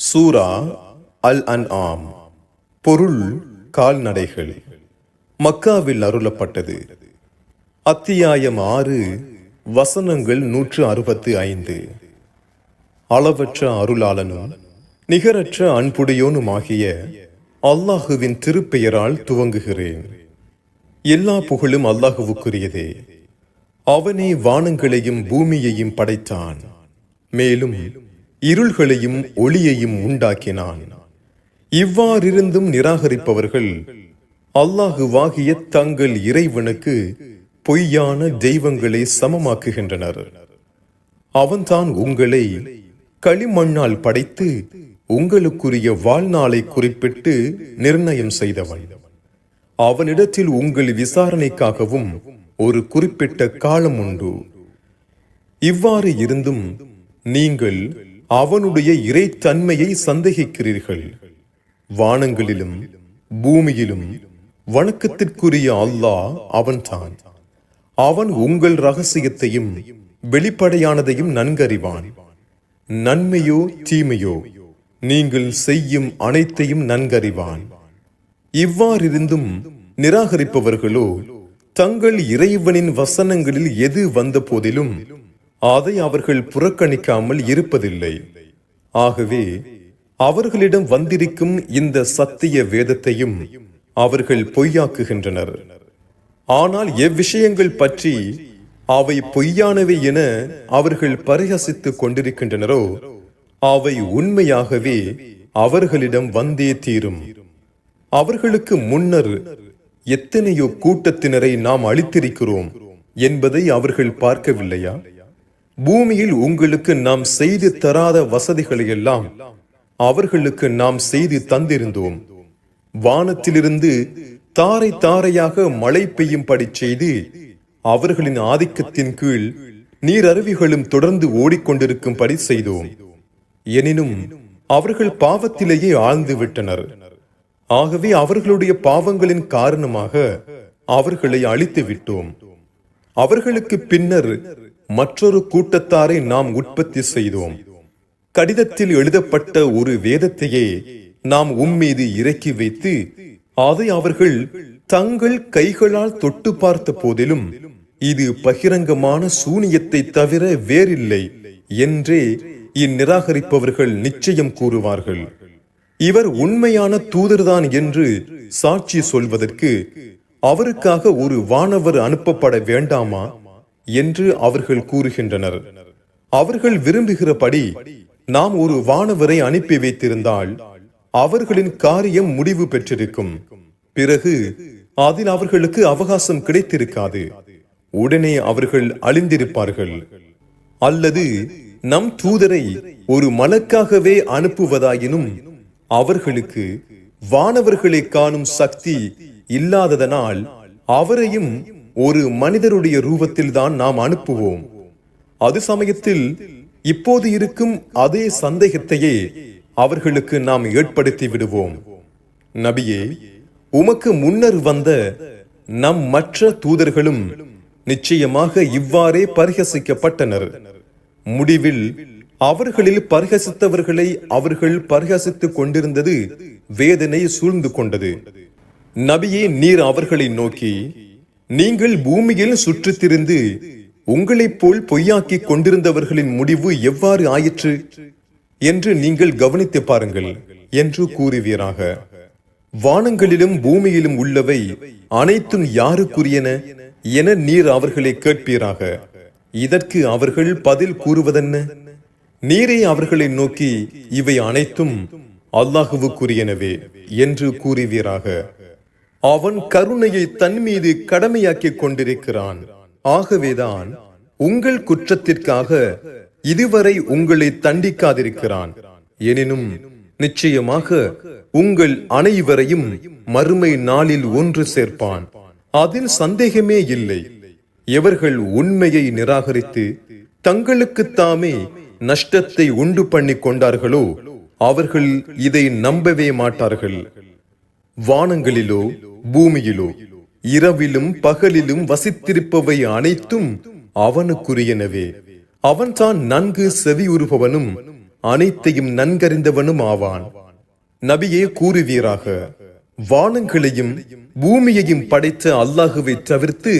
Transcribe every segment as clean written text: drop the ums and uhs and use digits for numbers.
சூரா அல் அன்ஆம். பொருள் கால்நடைகள். மக்காவில் அருளப்பட்டது. அத்தியாயம் 6, வசனங்கள் 165. அளவற்ற அருளாளனும் நிகரற்ற அன்புடையோனுமாகிய அல்லாஹுவின் திருப்பெயரால் துவங்குகிறேன். எல்லா புகழும் அல்லாஹுவுக்குரியதே. அவனே வானங்களையும் பூமியையும் படைத்தான். மேலும் இருள்களையும் ஒளியையும் உண்டாக்கினான். இவ்வாறிருந்தும் நிராகரிப்பவர்கள் அல்லாஹுவாகிய தங்கள் இறைவனுக்கு பொய்யான தெய்வங்களை சமமாக்குகின்றனர். அவன்தான் உங்களை களிமண்ணால் படைத்து உங்களுக்குரிய வாழ்நாளை குறிப்பிட்டு நிர்ணயம் செய்தவன். அவனிடத்தில் உங்கள் விசாரணைக்காகவும் ஒரு குறிப்பிட்ட காலம் உண்டு. இவ்வாறு இருந்தும் நீங்கள் அவனுடைய இறைத்தன்மையை சந்தேகிக்கிறீர்கள். வானங்களிலும் பூமியிலும் வணக்கத்திற்குரிய அல்லாஹ் அவன்தான். அவன் உங்கள் ரகசியத்தையும் வெளிப்படையானதையும் நன்கறிவான். நன்மையோ தீமையோ நீங்கள் செய்யும் அனைத்தையும் நன்கறிவான். இவ்வாறிருந்தும் நிராகரிப்பவர்களோ தங்கள் இறைவனின் வசனங்களில் எது வந்த போதிலும் அதை அவர்கள் புறக்கணிக்காமல் இருப்பதில்லை. ஆகவே அவர்களிடம் வந்திருக்கும் இந்த சத்திய வேதத்தையும் அவர்கள் பொய்யாக்குகின்றனர். ஆனால் எவ்விஷயங்கள் பற்றி அவை பொய்யானவை என அவர்கள் பரிஹசித்துக் கொண்டிருக்கின்றனரோ அவை உண்மையாகவே அவர்களிடம் வந்தே தீரும். அவர்களுக்கு முன்னர் எத்தனையோ கூட்டத்தினரை நாம் அளித்திருக்கிறோம் என்பதை அவர்கள் பார்க்கவில்லையா? பூமியில் உங்களுக்கு நாம் செய்து தராத வசதிகளை எல்லாம் அவர்களுக்கு நாம் செய்து தந்திருந்தோம். வானத்திலிருந்து தாரை தாரையாக மழை பெய்யும்படி செய்து அவர்களின் ஆதிக்கத்தின் கீழ் நீரருவிகளும் தொடர்ந்து ஓடிக்கொண்டிருக்கும்படி செய்தோம். எனினும் அவர்கள் பாவத்திலேயே ஆழ்ந்து விட்டனர். ஆகவே அவர்களுடைய பாவங்களின் காரணமாக அவர்களை அழித்து விட்டோம். அவர்களுக்கு பின்னர் மற்றொரு கூட்டத்தாரை நாம் உற்பத்தி செய்தோம். கடிதத்தில் எழுதப்பட்ட ஒரு வேதத்தையே நாம் உம்மீது இறக்கி வைத்து அதை அவர்கள் தங்கள் கைகளால் தொட்டு பார்த்த போதிலும் இது பகிரங்கமான சூனியத்தை தவிர வேறில்லை என்றே இந்நிராகரிப்பவர்கள் நிச்சயம் கூறுவார்கள். இவர் உண்மையான தூதர்தான் என்று சாட்சி சொல்வதற்கு அவருக்காக ஒரு வானவர் அனுப்பப்பட வேண்டாமா என்று அவர்கள் கூறுகின்றனர். அவர்கள் விரும்புகிறபடி நாம் ஒரு வானவரை அனுப்பி வைத்திருந்தால் அவர்களின் காரியம் முடிவு பெற்றிருக்கும். பிறகு அதில் அவர்களுக்கு அவகாசம் கிடைத்திருக்காது. உடனே அவர்கள் அழிந்திருப்பார்கள். அல்லது நம் தூதரை ஒரு மலக்காகவே அனுப்புவதாயினும் அவர்களுக்கு வானவர்களை காணும் சக்தி இல்லாததனால் அவரையும் ஒரு மனிதருடைய ரூபத்தில் தான் நாம் அனுப்புவோம். அது சமயத்தில் இப்போது இருக்கும் அதே சந்தேகத்தையே அவர்களுக்கு நாம் ஏற்படுத்தி விடுவோம். நபியே, உமக்கு முன்னர் வந்த நம் மற்ற தூதர்களும் நிச்சயமாக இவ்வாறே பரிஹசிக்கப்பட்டனர். முடிவில் அவர்களில் பரிஹசித்தவர்களை அவர்கள் பரிஹசித்துக் கொண்டிருந்தது வேதனை சூழ்ந்து கொண்டது. நபியே, நீர் அவர்களை நோக்கி, நீங்கள் பூமியில் சுற்றித்திருந்து உங்களைப் போல் பொய்யாக்கிக் கொண்டிருந்தவர்களின் முடிவு எவ்வாறு ஆயிற்று என்று நீங்கள் கவனித்து பாருங்கள் என்று கூறுவீராக. வானங்களிலும் பூமியிலும் உள்ளவை அனைத்தும் யாருக்குரியன என நீர் அவர்களை கேட்பீராக. இதற்கு அவர்கள் பதில் கூறுவதென்ன? நீரே அவர்களை நோக்கி இவை அனைத்தும் அல்லாஹுவுக்குரியனவே என்று கூறுவீராக. அவன் கருணையை தன் மீது கடமையாக்கிக் கொண்டிருக்கிறான். ஆகவேதான் உங்கள் குற்றத்திற்காக இதுவரை உங்களை தண்டிக்காதிருக்கிறான். எனினும் நிச்சயமாக உங்கள் அனைவரையும் மறுமை நாளில் ஒன்று சேர்ப்பான். அதில் சந்தேகமே இல்லை. எவர்கள் உண்மையை நிராகரித்து தங்களுக்கு தாமே நஷ்டத்தை உண்டு பண்ணி கொண்டார்களோ அவர்கள் இதை நம்பவே மாட்டார்கள். வானங்களிலோ பூமியிலோ இரவிலும் பகலிலும் வசித்திருப்பவை அனைத்தும் அவனுக்குரியனவே. அவன்தான் நன்கு செவியுறுபவனும் அனைத்தையும் நன்கறிந்தவனும் ஆவான். நபியே கூறுவீராக, வானங்களையும் பூமியையும் படைத்த அல்லாஹுவை தவிர்த்து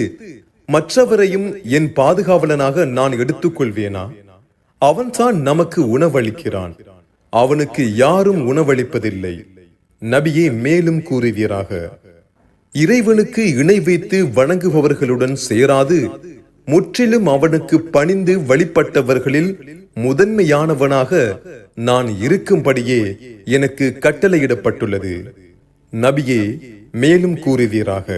மற்றவரையும் என் பாதுகாவலனாக நான் எடுத்துக்கொள்வேனா? அவன்தான் நமக்கு உணவளிக்கிறான், அவனுக்கு யாரும் உணவளிப்பதில்லை. நபியே மேலும் கூறுவீராக, இறைவனுக்கு இணை வைத்து வணங்குபவர்களுடன் சேராது முற்றிலும் அவனுக்கு பணிந்து வழிபட்டவர்களில் முதன்மையானவனாக நான் இருக்கும்படியே எனக்கு கட்டளையிடப்பட்டுள்ளது. நபியே மேலும் கூறுவீராக,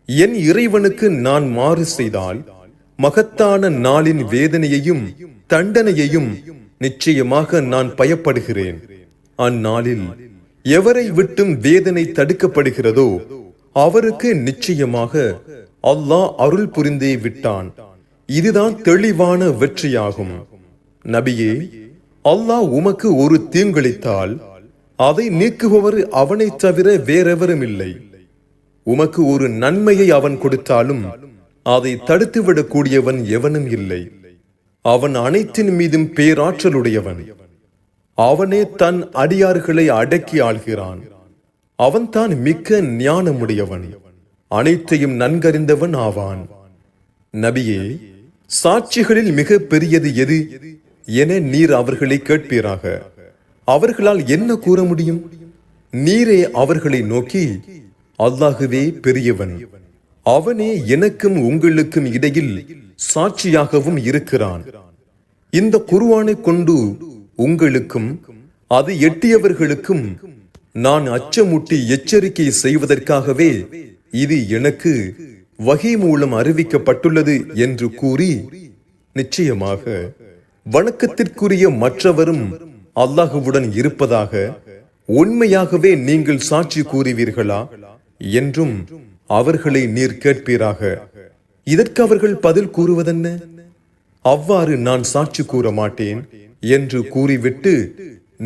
என் இறைவனுக்கு நான் மாறு செய்தால் மகத்தான நாளின் வேதனையையும் தண்டனையையும் நிச்சயமாக நான் பயப்படுகிறேன். அந்நாளில் எவரை விட்டும் வேதனை தடுக்கப்படுகிறதோ அவருக்கு நிச்சயமாக அல்லாஹ் அருள் புரிந்தே விட்டான். இதுதான் தெளிவான வெற்றியாகும். நபியே, அல்லாஹ் உமக்கு ஒரு தீங்கிழைத்தால் அதை நீக்குபவர் அவனை தவிர வேறெவரும் இல்லை. உமக்கு ஒரு நன்மையை அவன் கொடுத்தாலும் அதை தடுத்துவிடக் கூடியவன் எவனும் இல்லை. அவன் அனைத்தின் மீதும் பேராற்றலுடையவன். அவனே தன் அடியார்களை அடக்கி ஆள்கிறான். அவன்தான் மிக்க ஞானமுடையவன், அனைத்தையும் நன்கறிந்தவன் ஆவான். நபியே, சாட்சிகளில் மிக பெரியது எது என நீர் அவர்களை கேட்பீராக. அவர்களால் என்ன கூற முடியும்? நீரே அவர்களை நோக்கி, அல்லாஹுவே பெரியவன், அவனே எனக்கும் உங்களுக்கும் இடையில் சாட்சியாகவும் இருக்கிறான். இந்த குர்ஆனை கொண்டு உங்களுக்கும் அது எட்டியவர்களுக்கும் நான் அச்சமூட்டி எச்சரிக்கை செய்வதற்காகவே இது எனக்கு வஹி மூலம் அறிவிக்கப்பட்டுள்ளது என்று கூறி, நிச்சயமாக வணக்கத்திற்குரிய மற்றவரும் அல்லாஹுவுடன் இருப்பதாக உண்மையாகவே நீங்கள் சாட்சி கூறுவீர்களா என்றும் அவர்களை நீர் கேட்பீராக. இதற்கு அவர்கள் பதில் கூறுவதென்ன? அவ்வாறு நான் சாட்சி கூற மாட்டேன் என்று கூறிவிட்டு,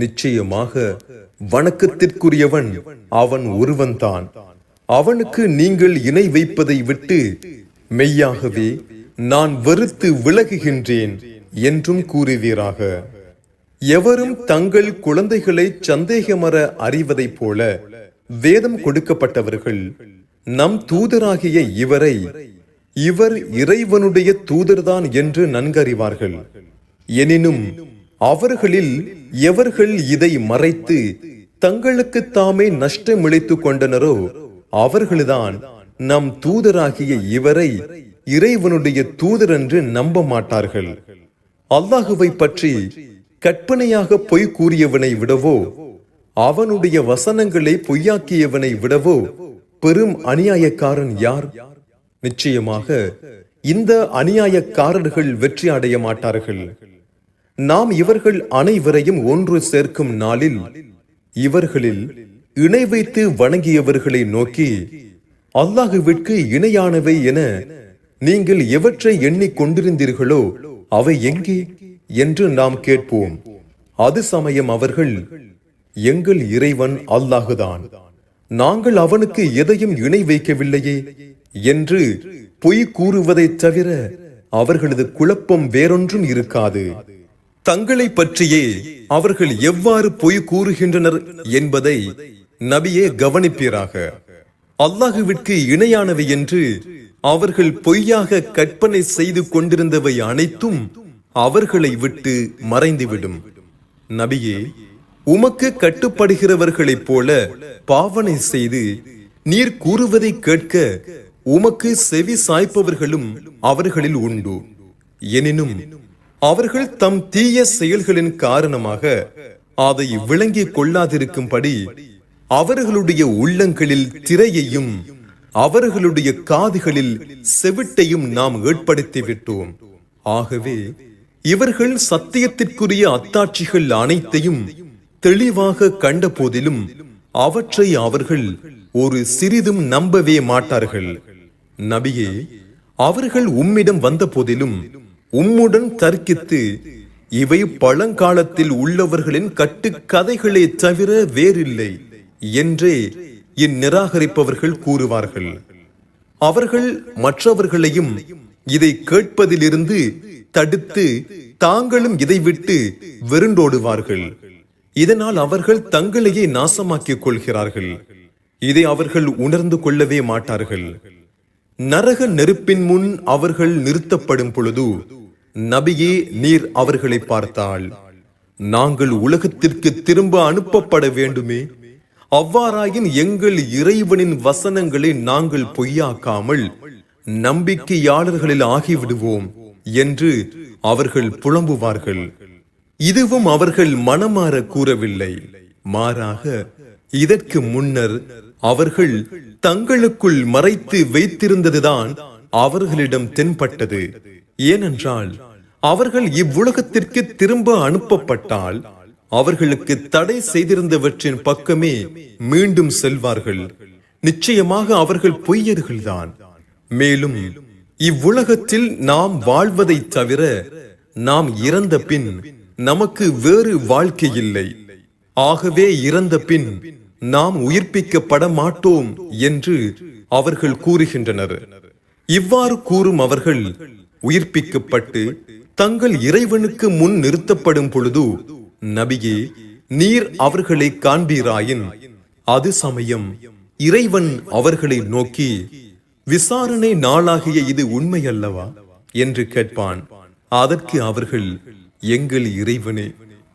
நிச்சயமாக வணக்கத்திற்குரியவன் அவன் ஒருவன்தான், அவனுக்கு நீங்கள் இணை வைப்பதை விட்டு மெய்யாகவே நான் வெறுத்து விலகுகின்றேன் என்றும் கூறுவீராக. எவரும் தங்கள் குழந்தைகளை சந்தேகமற அறிவதைப் போல வேதம் கொடுக்கப்பட்டவர்கள் நம் தூதராகிய இவர் இறைவனுடைய தூதர்தான் என்று நன்கறிவார்கள். எனினும் அவர்களில் எவர்கள் இதை மறைத்து தங்களுக்கு தாமே நஷ்டமிழைத்துக் கொண்டனரோ அவர்கள்தான் நம் தூதராகிய இவரை இறைவனுடைய தூதர் என்று நம்ப மாட்டார்கள். அல்லாஹுவை பற்றி கற்பனையாக பொய் கூறியவனை விடவோ அவனுடைய வசனங்களை பொய்யாக்கியவனை விடவோ பெரும் அநியாயக்காரன் யார்? நிச்சயமாக இந்த அநியாயக்காரர்கள் வெற்றி அடைய மாட்டார்கள். நாம் இவர்கள் அனைவரையும் ஒன்று சேர்க்கும் நாளில் இவர்களில் இணை வைத்து வணங்கியவர்களை நோக்கி, அல்லாஹுவிற்கு இணையானவை என நீங்கள் எவற்றை எண்ணிக் கொண்டிருந்தீர்களோ அவை எங்கே என்று நாம் கேட்போம். அது சமயம் அவர்கள், எங்கள் இறைவன் அல்லாஹுதான், நாங்கள் அவனுக்கு எதையும் இணை வைக்கவில்லையே என்று பொய் கூறுவதை தவிர அவர்களது குழப்பம் வேறொன்றும் இருக்காது. தங்களை பற்றியே அவர்கள் எவ்வாறு பொய் கூறுகின்றனர் என்பதை நபியே கவனிப்பீராக. அல்லாஹுவிற்கு இணையானவை என்று அவர்கள் பொய்யாக கற்பனை செய்து கொண்டிருந்தவை அனைத்தும் அவர்களை விட்டு மறைந்துவிடும். நபியே, உமக்கு கட்டுப்படுகிறவர்களைப் போல பாவனை செய்து நீர் கூறுவதை கேட்க உமக்கு செவி சாய்ப்பவர்களும் அவர்களில் உண்டு. எனினும் அவர்கள் தம் தீய செயல்களின் காரணமாக அதை விளங்கிக் கொள்ளாதிருக்கும்படி அவர்களுடைய உள்ளங்களில் திரையையும் அவர்களுடைய காதுகளில் செவிட்டையும் நாம் ஏற்படுத்திவிட்டோம். ஆகவே இவர்கள் சத்தியத்திற்குரிய அத்தாட்சிகள் அனைத்தையும் தெளிவாக கண்ட போதிலும் அவற்றை அவர்கள் ஒரு சிறிதும் நம்பவே மாட்டார்கள். நபியே, அவர்கள் உம்மிடம் வந்த போதிலும் உம்முடன் தர்க்கித்து இவை பழங்காலத்தில் உள்ளவர்களின் கட்டுக்கதைகளே தவிர வேறில்லை என்றே இந்நிராகரிப்பவர்கள் கூறுவார்கள். அவர்கள் மற்றவர்களையும் இதை கேட்பதிலிருந்து தடுத்து தாங்களும் இதை விட்டு வெருண்டோடுவார்கள். இதனால் அவர்கள் தங்களையே நாசமாக்கிக் கொள்கிறார்கள். இதை அவர்கள் உணர்ந்து கொள்ளவே மாட்டார்கள். நரக நெருப்பின் முன் அவர்கள் நிறுத்தப்படும் பொழுது, நபியே, நீர் அவர்களை பார்த்தால், நாங்கள் உலகத்திற்கு திரும்ப அனுப்பப்பட வேண்டுமே, அவ்வாறாயின் எங்கள் இறைவனின் வசனங்களை நாங்கள் பொய்யாக்காமல் நம்பிக்கையாளர்களில் ஆகிவிடுவோம் என்று அவர்கள் புலம்புவார்கள். இதுவும் அவர்கள் மனமாற கூறவில்லை. மாறாக இதற்கு முன்னர் அவர்கள் தங்களுக்குள் மறைத்து வைத்திருந்ததுதான் அவர்களிடம் தென்பட்டது. ஏனென்றால் அவர்கள் இவ்வுலகத்திற்கு திரும்ப அனுப்பப்பட்டால் அவர்களுக்கு தடை செய்திருந்தவற்றின் பக்கமே மீண்டும் செல்வார்கள். நிச்சயமாக அவர்கள் பொய்யர்கள்தான். மேலும் இவ்வுலகத்தில் நாம் வாழ்வதை தவிர நாம் இறந்த பின் நமக்கு வேறு வாழ்க்கை இல்லை. ஆகவே இறந்த பின் நாம் உயிர்ப்பிக்கப்பட மாட்டோம் என்று அவர்கள் கூறுகின்றனர். இவ்வாறு கூறும் அவர்கள் உயிர்ப்பிக்கப்பட்டு தங்கள் இறைவனுக்கு முன் நிறுத்தப்படும் பொழுது, நபியே, நீர் அவர்களை காண்பீராயின் அது சமயம் இறைவன் அவர்களை நோக்கி, விசாரணை நாளாகிய இது உண்மையல்லவா என்று கேட்பான். அதற்கு அவர்கள், எங்கள் இறைவனே,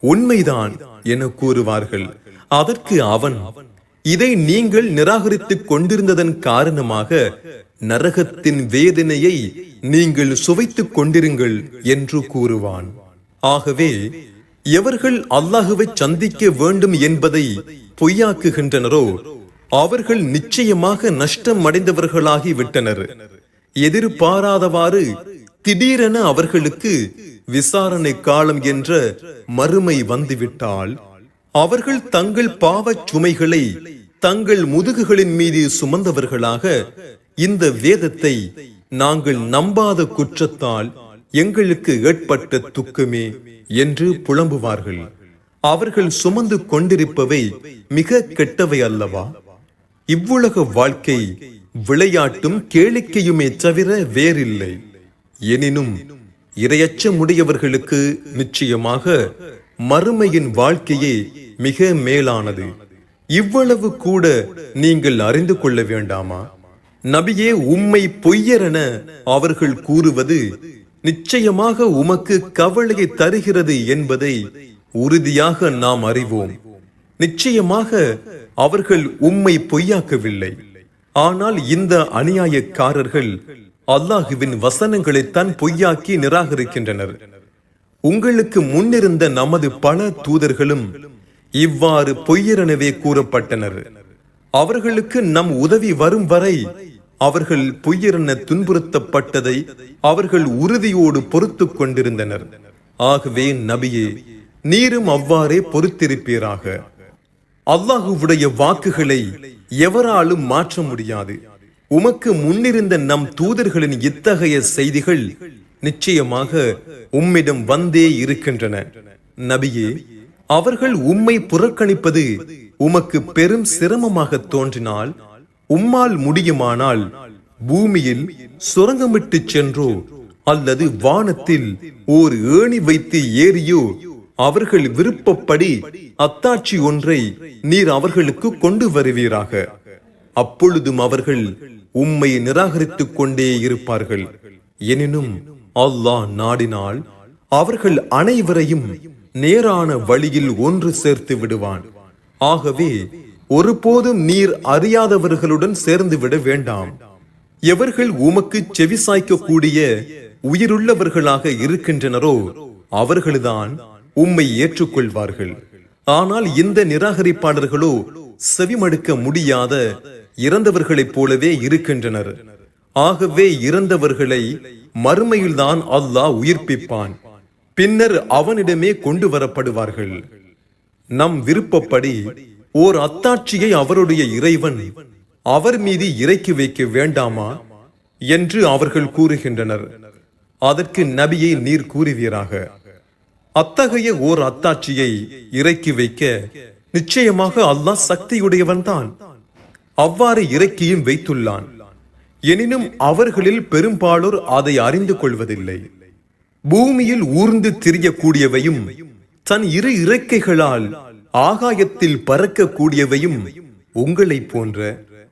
உண்மைதான் என கூறுவார்கள். அதற்கு அவன், இதை நீங்கள் நிராகரித்துக் கொண்டிருந்ததன் காரணமாக நரகத்தின் வேதனையை நீங்கள் சுவைத்துக் கொண்டிருங்கள் என்று கூறுவான். ஆகவே எவர்கள் அல்லாஹுவை சந்திக்க வேண்டும் என்பதை பொய்யாக்குகின்றனரோ அவர்கள் நிச்சயமாக நஷ்டம் அடைந்தவர்களாகி விட்டனர். எதிர்பாராதவாறு திடீரென அவர்களுக்கு விசாரணை காலம் என்ற மறுமை வந்துவிட்டால் அவர்கள் தங்கள் பாவச் சுமைகளை தங்கள் முதுகுகளின் மீது சுமந்தவர்களாக, இந்த வேதத்தை நாங்கள் நம்பாத குற்றத்தால் எங்களுக்கு ஏற்பட்ட துக்கமே என்று புலம்புவார்கள். அவர்கள் சுமந்து கொண்டிருப்பவை மிக கெட்டவை அல்லவா? இவ்வுலக வாழ்க்கை விளையாட்டும் கேளிக்கையுமே தவிர வேறில்லை. எனினும் இரையச்சமுடையவர்களுக்கு நிச்சயமாக மறுமையின் வாழ்க்கையே மிக மேலானது. இவ்வளவு கூட நீங்கள் அறிந்து கொள்ள வேண்டாமா? நபியே, உம்மை பொய்யரென அவர்கள் கூறுவது நிச்சயமாக உமக்கு கவலையை தருகிறது என்பதை உறுதியாக நாம் அறிவோம். நிச்சயமாக அவர்கள் உம்மை பொய்யாக்கவில்லை. ஆனால் இந்த அநியாயக்காரர்கள் அல்லாஹுவின் வசனங்களை தான் பொய்யாக்கி நிராகரிக்கின்றனர். உங்களுக்கு முன்னிருந்த நமது பல தூதர்களும் இவ்வாறு பொய்யரெனவே கூறப்பட்டனர். அவர்களுக்கு நம் உதவி வரும் வரை அவர்கள் பொய்யரென துன்புறுத்தப்பட்டதை அவர்கள் உறுதியோடு பொறுத்து கொண்டிருந்தனர். ஆகவே நபியே, நீரும் அவ்வாறே பொறுத்திருப்பீராக. அல்லாஹுவுடைய வாக்குகளை எவராலும் மாற்ற முடியாது. உமக்கு முன்னிருந்த நம் தூதர்களின் இத்தகைய செய்திகள் நிச்சயமாக உம்மிடம் வந்தே இருக்கின்றன. நபியே, அவர்கள் உம்மை புறக்கணிப்பது உமக்கு பெரும் சிரமமாக தோன்றினால், உம்மால் முடியுமானால் பூமியில் சுரங்கமிட்டு சென்றோ அல்லது வானத்தில் ஓர் ஏணி வைத்து ஏறியோ அவர்கள் விருப்பப்படி அத்தாட்சி ஒன்றை நீர் அவர்களுக்கு கொண்டு வருவீராக. அப்பொழுதும் அவர்கள் உம்மை நிராகரித்துக் கொண்டே இருப்பார்கள். எனினும் அல்லாஹ் நாடினால் அவர்கள் அனைவரையும் நேரான வழியில் ஒன்று சேர்த்து விடுவான். ஆகவே ஒருபோதும் நீர் அறியாதவர்களுடன் சேர்ந்து விட வேண்டாம். எவர்கள் உமக்கு செவிசாய்க்க கூடிய உயிருள்ளவர்களாக இருக்கின்றனரோ அவர்கள்தான் உம்மை ஏற்றுக்கொள்வார்கள். ஆனால் இந்த நிராகரிப்பாளர்களோ செவிமடுக்க முடியாத இறந்தவர்களைப் போலவே இருக்கின்றனர். ஆகவே இறந்தவர்களை மறுமையில்தான் அல்லாஹ் உயிர்ப்பிப்பான். பின்னர் அவனிடமே கொண்டு வரப்படுவார்கள். நம் விருப்பப்படி ஓர் அத்தாட்சியை அவருடைய இறைவன் அவர் மீது இறக்கி வைக்க வேண்டாமா என்று அவர்கள் கூறுகின்றனர். அதற்கு நபியை நீர் கூறுவீராக, அத்தகைய ஓர் அத்தாட்சியை இறக்கி வைக்க நிச்சயமாக அல்லாஹ் சக்தியுடையவன் தான். அவ்வாறு இறக்கியும் வைத்துள்ளான். எனினும் அவர்களில் பெரும்பாலோர் அதை அறிந்து கொள்வதில்லை. பூமியில் ஊர்ந்து திரியக்கூடியவையும் தன் இரு இறக்கைகளால் ஆகாயத்தில் பறக்கக்கூடியவையும் உங்களைப் போன்ற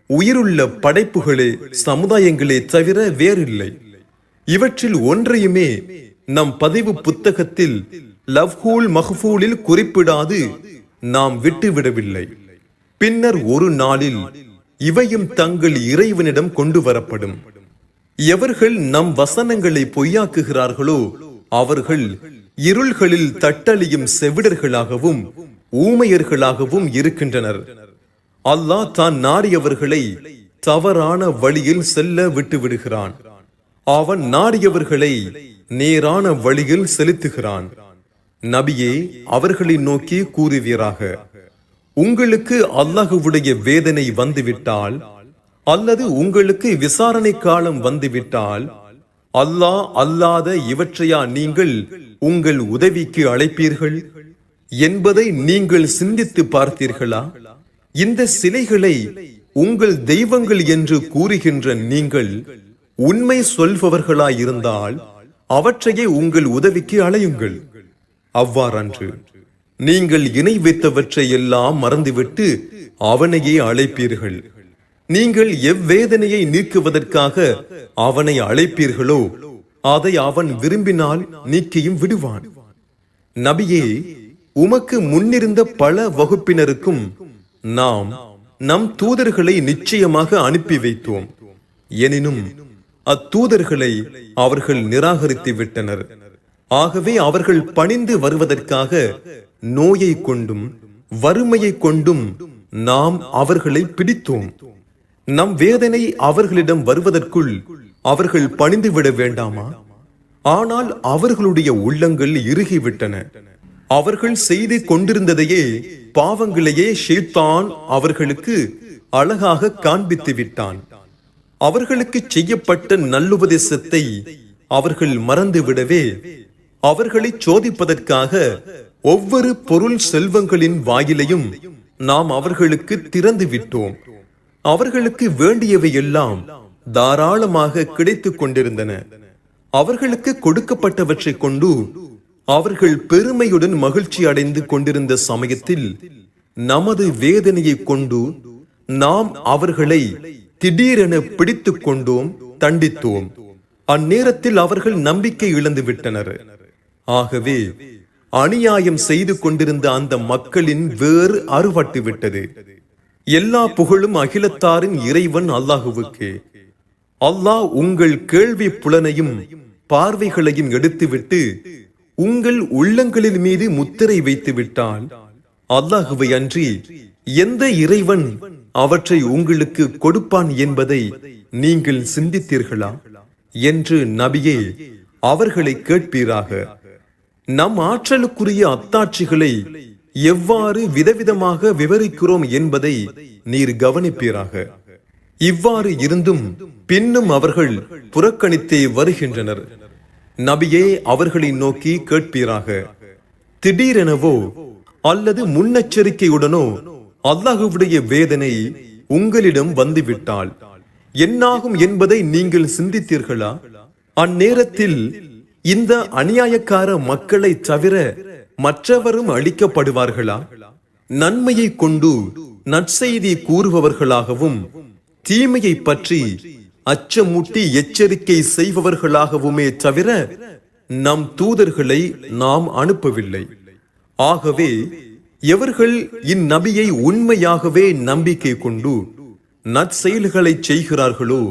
உயிருள்ள படைப்புகளே, சமுதாயங்களே தவிர வேறில்லை. இவற்றில் ஒன்றையுமே நம் பதிவு புத்தகத்தில் லவ்ஹூல் மஹ்ஃபூலில் குறிப்பிடாது நாம் விட்டுவிடவில்லை. பின்னர் ஒரு நாளில் இவையும் தங்கள் இறைவனிடம் கொண்டு வரப்படும். எவர்கள் நம் வசனங்களை பொய்யாக்குகிறார்களோ அவர்கள் இருள்களில் தட்டழியும் செவிடர்களாகவும் ஊமையர்களாகவும் இருக்கின்றனர். அல்லாஹ் தான் நாடியவர்களை தவறான வழியில் செல்ல விட்டு விடுகிறான். அவன் நாடியவர்களை நேரான வழியில் செலுத்துகிறான். நபியே, அவர்களை நோக்கி கூறுவீராக, உங்களுக்கு அல்லாஹ்வுடைய வேதனை வந்துவிட்டால் அல்லது உங்களுக்கு விசாரணை காலம் வந்துவிட்டால் அல்லாஹ் அல்லாத இவற்றையா நீங்கள் உங்கள் உதவிக்கு அழைப்பீர்கள் என்பதை நீங்கள் சிந்தித்து பார்த்தீர்களா? இந்த சிலைகளை உங்கள் தெய்வங்கள் என்று கூறுகின்ற நீங்கள் உண்மை சொல்பவர்களாயிருந்தால் அவற்றையே உங்கள் உதவிக்கு அழையுங்கள். அவ்வாறன்று நீங்கள் இணை வைத்தவற்றை எல்லாம் மறந்துவிட்டு அவனையே அழைப்பீர்கள். நீங்கள் எவ்வேதனையை நீக்குவதற்காக அவனை அழைப்பீர்களோ அதை அவன் விரும்பினால் நீக்கியும் விடுவான். நபியே, உமக்கு முன்னிருந்த பல வகுப்பினருக்கும் நாம் நம் தூதர்களை நிச்சயமாக அனுப்பி வைத்தோம். எனினும் அத்தூதர்களை அவர்கள் நிராகரித்து விட்டனர். ஆகவே அவர்கள் பணிந்து வருவதற்காக நோயை கொண்டும் வறுமையை கொண்டும் நாம் அவர்களை பிடித்தோம். நம் வேதனை அவர்களிடம் வருவதற்குள் அவர்கள் பணிந்து விட வேண்டாமா? ஆனால் அவர்களுடைய உள்ளங்கள் இறுகிவிட்டன. அவர்கள் செய்து கொண்டிருந்ததையே, பாவங்களையே ஷைத்தான் அவர்களுக்கு அழகாக காண்பித்து விட்டான். அவர்களுக்கு செய்யப்பட்ட நல்லுபதேசத்தை அவர்கள் மறந்துவிடவே அவர்களை சோதிப்பதற்காக ஒவ்வொரு பொருள் செல்வங்களின் வாயிலையும் நாம் அவர்களுக்கு திறந்து விட்டோம். அவர்களுக்கு வேண்டியவை எல்லாம் தாராளமாக கிடைத்துக் கொண்டிருந்தன. அவர்களுக்கு கொடுக்கப்பட்டவற்றை கொண்டு அவர்கள் பெருமையுடன் மகிழ்ச்சி அடைந்து கொண்டிருந்த சமயத்தில் நமது வேதனையை கொண்டு நாம் அவர்களை திடீரென பிடித்துக் கொண்டோம், தண்டித்தோம். அந்நேரத்தில் அவர்கள் நம்பிக்கை இழந்து விட்டனர். ஆகவே அநியாயம் செய்து கொண்டிருந்த அந்த மக்களின் வேறு அறுபட்டு விட்டது. எல்லா புகழும் அகிலத்தாரின் இறைவன் அல்லாஹுவுக்கே. அல்லாஹ் உங்கள் கேள்வி புலனையும் பார்வைகளையும் எடுத்துவிட்டு உங்கள் உள்ளங்களின் மீது முத்திரை வைத்து விட்டால் அல்லாஹுவை அன்றி எந்த இறைவன் அவற்றை உங்களுக்கு கொடுப்பான் என்பதை நீங்கள் சிந்தித்தீர்களா என்று நபியே அவர்களை கேட்பீராக. நம் ஆற்றலுக்குரிய அத்தாட்சிகளை எவ்வாறு விதவிதமாக விவரிக்கிறோம் என்பதை நீர் கவனிப்பீராக. இவ்வாறு இருந்தும் பின்னும் அவர்கள் புறக்கணித்தே வருகின்றனர். நபியே, அவர்களை நோக்கி கேட்பீராக, திடீரெனவோ அல்லது முன்னெச்சரிக்கையுடனோ அல்லாஹ்வுடைய வேதனை உங்களிடம் வந்துவிட்டால் என்னாகும் என்பதை நீங்கள் சிந்தித்தீர்களா? அந்நேரத்தில் இந்த அநியாயக்கார மக்களை தவிர மற்றவரும் அழிக்கப்படுவார்களா? நன்மையை கொண்டு நற்செய்தி கூறுபவர்களாகவும் தீமையை பற்றி அச்சமூட்டி எச்சரிக்கை செய்பவர்களாகவுமே தவிர நம் தூதர்களை நாம் அனுப்பவில்லை. ஆகவே எவர்கள் இந்நபியை உண்மையாகவே நம்பிக்கை கொண்டு நற்செயல்களை செய்கிறார்களோ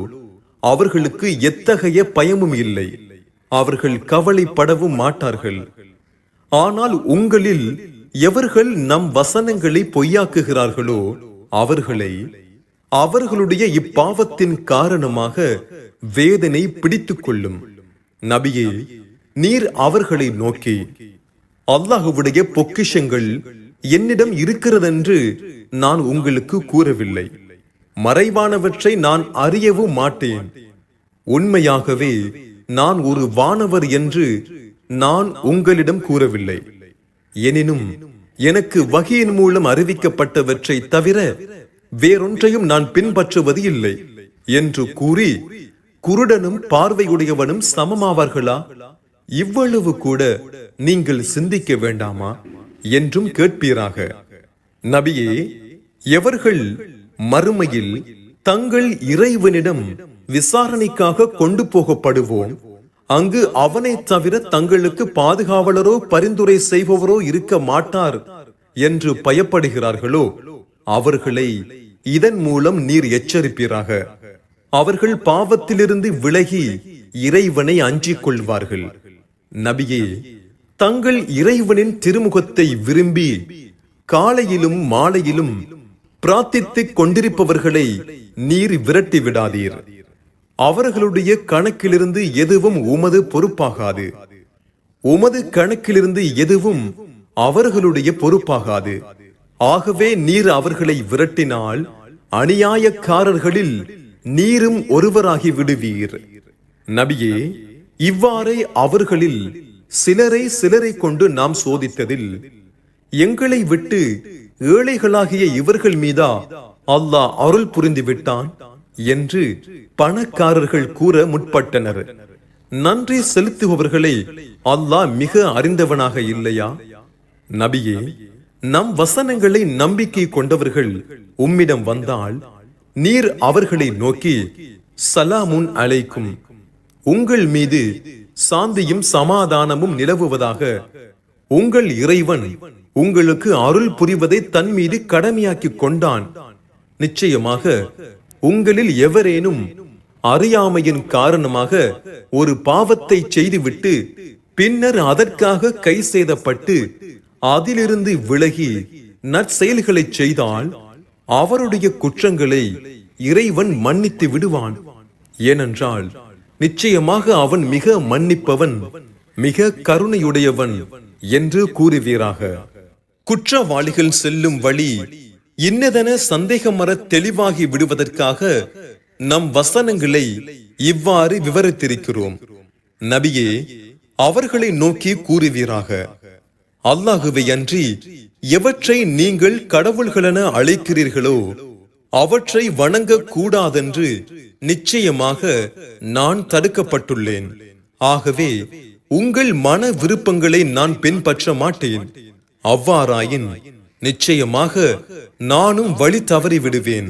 அவர்களுக்கு எத்தகைய பயமும் இல்லை. அவர்கள் கவலைப்படவும் மாட்டார்கள். ஆனால் உங்களில் எவர்கள் நம் வசனங்களை பொய்யாக்குகிறார்களோ அவர்களை அவர்களுடைய இப்பாவத்தின் காரணமாக வேதனை பிடித்துக் கொள்ளும். நபியே, நீர் அவர்களை நோக்கி, அல்லாஹ்வுடைய பொக்கிஷங்கள் என்னிடம் இருக்கிறதென்று நான் உங்களுக்கு கூறவில்லை. மறைவானவற்றை நான் அறியவும் மாட்டேன். உண்மையாகவே நான் ஒரு வானவர் என்று நான் உங்களிடம் கூறவில்லை. எனினும் எனக்கு வஹீயின் மூலம் அறிவிக்கப்பட்டவற்றை தவிர வேறொன்றையும் நான் பின்பற்றுவது இல்லை. என்று கூறி, குருடனும் பார்வையுடையவனும் சமமாவார்களா? இவ்வளவு கூட நீங்கள் சிந்திக்க வேண்டாமா என்றும் கேட்பீராக. நபியே, எவர்கள் மறுமையில் தங்கள் இறைவனிடம் விசாரணைக்காக கொண்டு போகப்படுவோம், அங்கு அவனை தவிர தங்களுக்கு பாதுகாவலரோ பரிந்துரை செய்பவரோ இருக்க மாட்டார் என்று பயப்படுகிறார்களோ, அவர்களை இதன் மூலம் நீர் எச்சரிப்பீராக. அவர்கள் பாவத்திலிருந்து விலகி இறைவனை அஞ்சிக் கொள்வார்கள். நபியே, தங்கள் இறைவனின் திருமுகத்தை விரும்பி காலையிலும் மாலையிலும் பிரார்த்தித்துக் கொண்டிருப்பவர்களை நீர் விரட்டி விடாதீர். அவர்களுடைய கணக்கிலிருந்து எதுவும் உமது பொறுப்பாகாது, உமது கணக்கிலிருந்து எதுவும் அவர்களுடைய பொறுப்பாகாது. ஆகவே நீர் அவர்களை விரட்டினால் அநியாயக்காரர்களில் நீரும் ஒருவராகி விடுவீர். நபியே, இவ்வாறே அவர்களில் சிலரை கொண்டு நாம் சோதித்ததில் எங்களை விட்டு ஏழைகளாகிய இவர்கள் மீதா அல்லாஹ் அருள் புரிந்து விட்டான் என்று பணக்காரர்கள் கூற முற்பட்டனர். நன்றி செலுத்துபவர்களை அல்லாஹ் மிக அறிந்தவனாக இல்லையா? நபியே, நம் வசனங்களை நம்பிக்கை கொண்டவர்கள் உம்மிடம் வந்தால் நீர் அவர்களை நோக்கி, சலாமுன் அலைக்கும், உங்கள் மீது சாந்தியும் சமாதானமும் நிலவுவதாக, உங்கள் இறைவன் உங்களுக்கு அருள் புரிவதை தன் மீது கடமையாக்கி கொண்டான். நிச்சயமாக உங்களில் எவரேனும் அறியாமையின் காரணமாக ஒரு பாவத்தை செய்துவிட்டு பின்னர் அதற்காக கை சேதப்பட்டு அதிலிருந்து விலகி நற்செயல்களை செய்தால் அவருடைய குற்றங்களை இறைவன் மன்னித்து விடுவான். ஏனென்றால் நிச்சயமாக அவன் மிக மன்னிப்பவன், மிக கருணையுடையவன் என்று கூறுவீராக. குற்றவாளிகள் செல்லும் வழி இன்னதென சந்தேகமற தெளிவாகி விடுவதற்காக நம் வசனங்களை இவ்வாறு விவரித்திருக்கிறோம். நபியே, அவர்களை நோக்கி கூறுவீராக, அல்லாஹுவை அன்றி எவற்றை நீங்கள் கடவுள்களென அழைக்கிறீர்களோ அவற்றை வணங்க கூடாதென்று நிச்சயமாக நான் தடுக்கப்பட்டுள்ளேன். ஆகவே உங்கள் மன விருப்பங்களை நான் பின்பற்ற மாட்டேன். அவ்வாறாயின் நிச்சயமாக நானும் வழி தவறி விடுவேன்,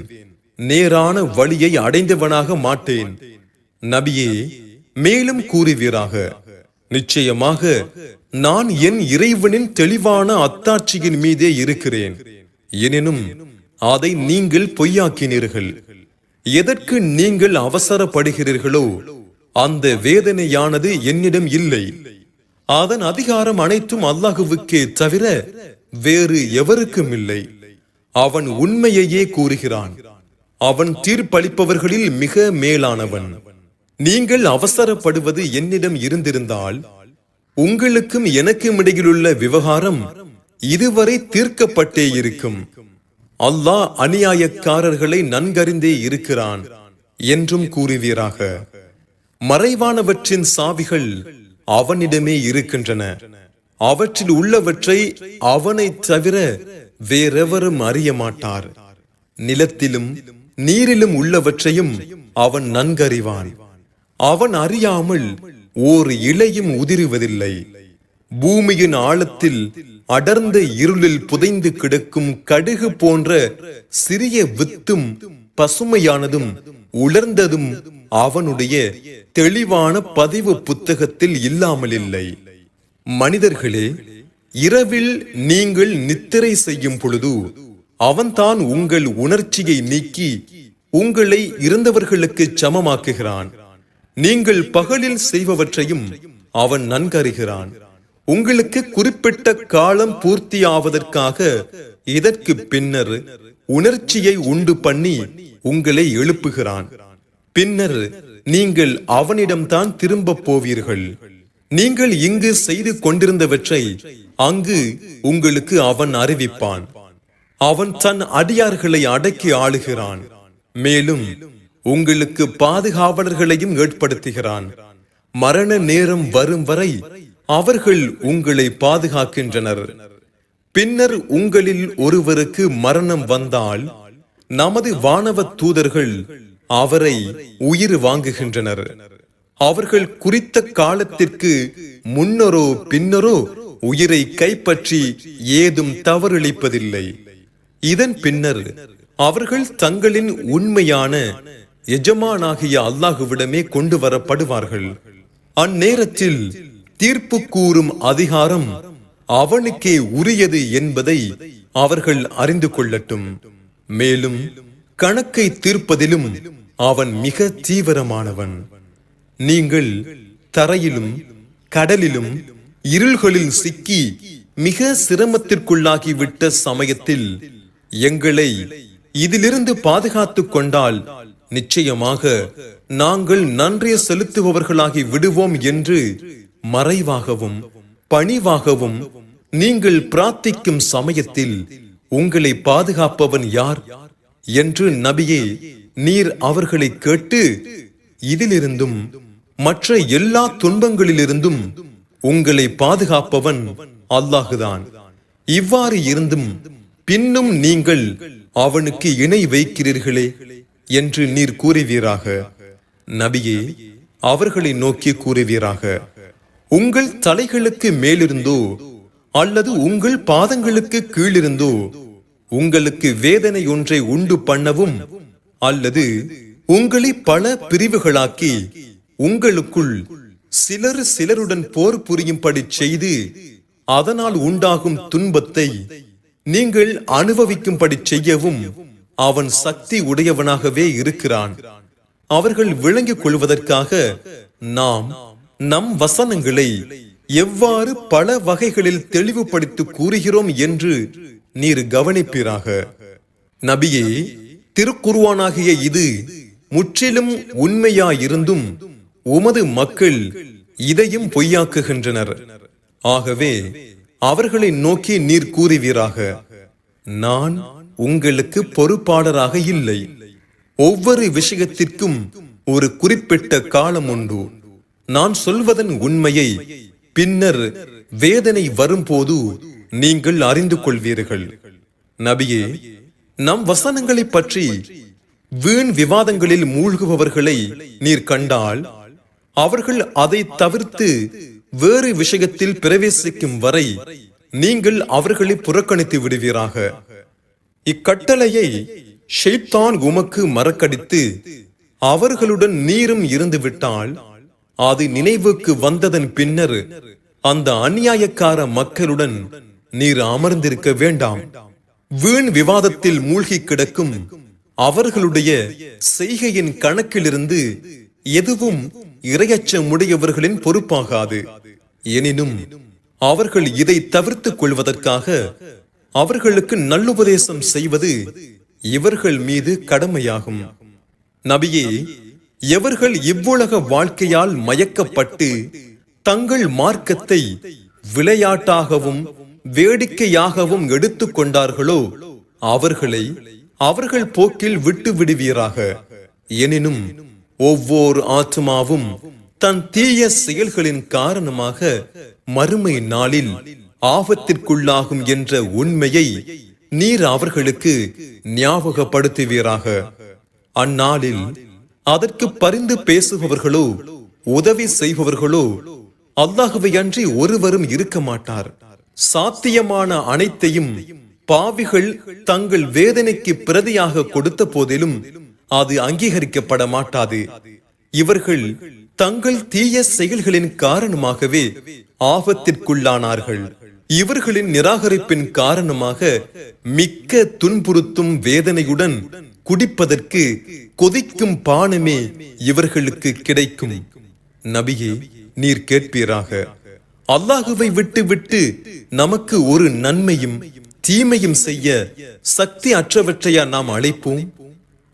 நேரான வழியை அடைந்தவனாக மாட்டேன். நபியே, மேலும் கூறுவீராக, நிச்சயமாக நான் என் இறைவனின் தெளிவான அத்தாட்சியின் மீதே இருக்கிறேன். எனினும் அதை நீங்கள் பொய்யாக்கினீர்கள். எதற்கு நீங்கள் அவசரப்படுகிறீர்களோ அந்த வேதனையானது என்னிடம் இல்லை. அதன் அதிகாரம் அனைத்தும் அல்லாஹுவுக்கே தவிர வேறு எவருக்கும் இல்லை. அவன் உண்மையையே கூறுகிறான். அவன் தீர்ப்பளிப்பவர்களில் மிக மேலானவன். நீங்கள் அவசரப்படுவது என்னிடம் இருந்திருந்தால் உங்களுக்கும் எனக்கும் இடையிலுள்ள விவகாரம் இதுவரை தீர்க்கப்பட்டே இருக்கும். அல்லாஹ் அநியாயக்காரர்களை நன்கறிந்தே இருக்கிறான் என்றும் கூறுவீராக. மறைவானவற்றின் சாவிகள் அவனிடமே இருக்கின்றன. அவற்றில் உள்ளவற்றை அவனை தவிர வேறெவரும் அறிய மாட்டார். நிலத்திலும் நீரிலும் உள்ளவற்றையும் அவன் நன்கறிவான். அவன் அறியாமல் ஓர் இலையும் உதிருவதில்லை. பூமியின் ஆழத்தில் அடர்ந்த இருளில் புதைந்து கிடக்கும் கடுகு போன்ற சிறிய வித்தும் பசுமையானதும் உலர்ந்ததும் அவனுடைய தெளிவான பதிவு புத்தகத்தில் இல்லாமல் இல்லை. மனிதர்களே, இரவில் நீங்கள் நித்திரை செய்யும் பொழுது அவன்தான் உங்கள் உணர்ச்சியை நீக்கி உங்களை இறந்தவர்களுக்கு சமமாக்குகிறான். நீங்கள் பகலில் செய்பவற்றையும் அவன் நன்கறிகிறான். உங்களுக்கு குறிப்பிட்ட காலம் பூர்த்தியாவதற்காக இதற்கு பின்னர் உணர்ச்சியை உண்டு பண்ணி உங்களை எழுப்புகிறான். பின்னர் நீங்கள் அவனிடம்தான் திரும்ப போவீர்கள். நீங்கள் இங்கு செய்து கொண்டிருந்தவற்றை அங்கு உங்களுக்கு அவன் அறிவிப்பான். அவன் தன் அடியார்களை அடக்கி ஆளுகிறான். மேலும் உங்களுக்கு பாதுகாவலர்களையும் ஏற்படுத்துகிறான். மரண நேரம் வரும் வரை அவர்கள் உங்களை பாதுகாக்கின்றனர். பின்னர் உங்களில் ஒருவருக்கு மரணம் வந்தால் நமது வானவ தூதர்கள் அவரை உயிர் வாங்குகின்றனர். அவர்கள் குறித்த காலத்திற்கு முன்னரோ பின்னரோ உயிரை கைப்பற்றி ஏதும் தவறிழைப்பதில்லை. இதன் பின்னர் அவர்கள் தங்களின் உண்மையான எஜமானாகிய அல்லாஹுவிடமே கொண்டு வரப்படுவார்கள். அந்நேரத்தில் தீர்ப்பு கூறும் அதிகாரம் அவனுக்கே உரியது என்பதை அவர்கள் அறிந்து கொள்ளட்டும். மேலும் கணக்கை தீர்ப்பதிலும் அவன் மிக தீவிரமானவன். நீங்கள் தரையிலும் கடலிலும் இருள்களில் சிக்கி மிக சிரமத்திற்குள்ளாகிவிட்ட சமயத்தில் எங்களை இதிலிருந்து பாதுகாத்துக் கொண்டால் நிச்சயமாக நாங்கள் நன்றி செலுத்துபவர்களாகி விடுவோம் என்று மறைவாகவும் பணிவாகவும் நீங்கள் பிரார்த்திக்கும் சமயத்தில் உங்களை பாதுகாப்பவன் யார் என்று நபியே நீர் அவர்களை கேட்டு, இதிலிருந்தும் மற்ற எல்லா துன்பங்களிலிருந்தும் உங்களை பாதுகாப்பவன் அல்லாஹுதான். இவ்வாறு இருந்தும் பின்னும் நீங்கள் அவனுக்கு இணை வைக்கிறீர்களே என்று நீர் கூறுவீராக. நபியே அவர்களை நோக்கி கூறுவீராக, உங்கள் தலைகளுக்கு மேலிருந்தோ அல்லது உங்கள் பாதங்களுக்கு கீழிருந்தோ உங்களுக்கு வேதனை ஒன்றை உண்டு பண்ணவும் அல்லது உங்களை பல பிரிவுகளாக்கி உங்களுக்குள் சிலர் சிலருடன் போர் புரியும்படி செய்து அதனால் உண்டாகும் துன்பத்தை நீங்கள் அனுபவிக்கும்படி செய்யவும் அவன் சக்தி உடையவனாகவே இருக்கிறான். அவர்கள் விளங்கிக் கொள்வதற்காக நாம் நம் வசனங்களை எவ்வாறு பல வகைகளில் தெளிவுபடுத்தி கூறுகிறோம் என்று நீர் கவனிப்பீராக. நபியே, திருக்குர்ஆனாகிய இது முற்றிலும் உண்மையாயிருந்தும் உமது மக்கள் இதையும் பொய்யாக்குகின்றனர். ஆகவே அவர்களை நோக்கி நீர் கூறுவீராக, நான் உங்களுக்கு பொறுப்பாளராக இல்லை. ஒவ்வொரு விஷயத்திற்கும் ஒரு குறிப்பிட்ட காலம் உண்டு. நான் சொல்வதன் உண்மையை பின்னர் வேதனை வரும்போது நீங்கள் அறிந்து கொள்வீர்கள். நபியே, நம் வசனங்களை பற்றி வீண் விவாதங்களில் மூழ்குபவர்களை நீர் கண்டால் அவர்கள் அதை தவிர்த்து வேறு விஷயத்தில் பிரவேசிக்கும் வரை நீங்கள் அவர்களை புறக்கணித்து விடுவீராக. இக்கட்டளையை ஷைத்தான் உமக்கு மறக்கடித்து அவர்களுடன் நீரும் இருந்து விட்டால் அது நினைவுக்கு வந்ததன் பின்னர் அந்த அநியாயக்கார மக்களுடன் நீர் அமர்ந்திருக்க வேண்டாம். வீண் விவாதத்தில் மூழ்கி கிடக்கும் அவர்களுடைய செய்கையின் கணக்கிலிருந்து எதுவும் இரையச்சமுடையவர்களின் பொறுப்பாகாது. எனினும் அவர்கள் இதை தவிர்த்துக் கொள்வதற்காக அவர்களுக்கு நல்லுபதேசம் செய்வது இவர்கள் மீது கடமையாகும். நபியே, எவர்கள் இவ்வுலக வாழ்க்கையால் மயக்கப்பட்டு தங்கள் மார்க்கத்தை விளையாட்டாகவும் வேடிக்கையாகவும் எடுத்துக் கொண்டார்களோ அவர்களை அவர்கள் போக்கில் விட்டு விடுவீராக. எனினும் ஒவ்வொரு ஆத்மாவும் தன் தீய செயல்களின் காரணமாக மறுமை நாளில் ஆபத்திற்குள்ளாகும் என்ற உண்மையை நீர் அவர்களுக்கு ஞாபகப்படுத்துவீராக. அந்நாளில் அதற்கு பரிந்து பேசுபவர்களோ உதவி செய்பவர்களோ அல்லாஹ்வை அன்றி ஒருவரும் இருக்க மாட்டார். சாத்தியமான அனைத்தையும் பாவிகள் தங்கள் வேதனைக்கு பிரதியாக கொடுத்த போதிலும் அது அங்கீகரிக்கப்பட மாட்டாது. இவர்கள் தங்கள் தீய செயல்களின் காரணமாகவே ஆபத்திற்குள்ளானார்கள். இவர்களின் நிராகரிப்பின் காரணமாக மிக்க துன்புறுத்தும் வேதனையுடன் குடிப்பதற்கு கொதிக்கும் பானமே இவர்களுக்கு கிடைக்கும். நபியே, நீர் கேட்பீராக, அல்லாஹுவை விட்டு விட்டு நமக்கு ஒரு நன்மையும் தீமையும் செய்ய சக்தி அற்றவற்றையா நாம் அழைப்போம்?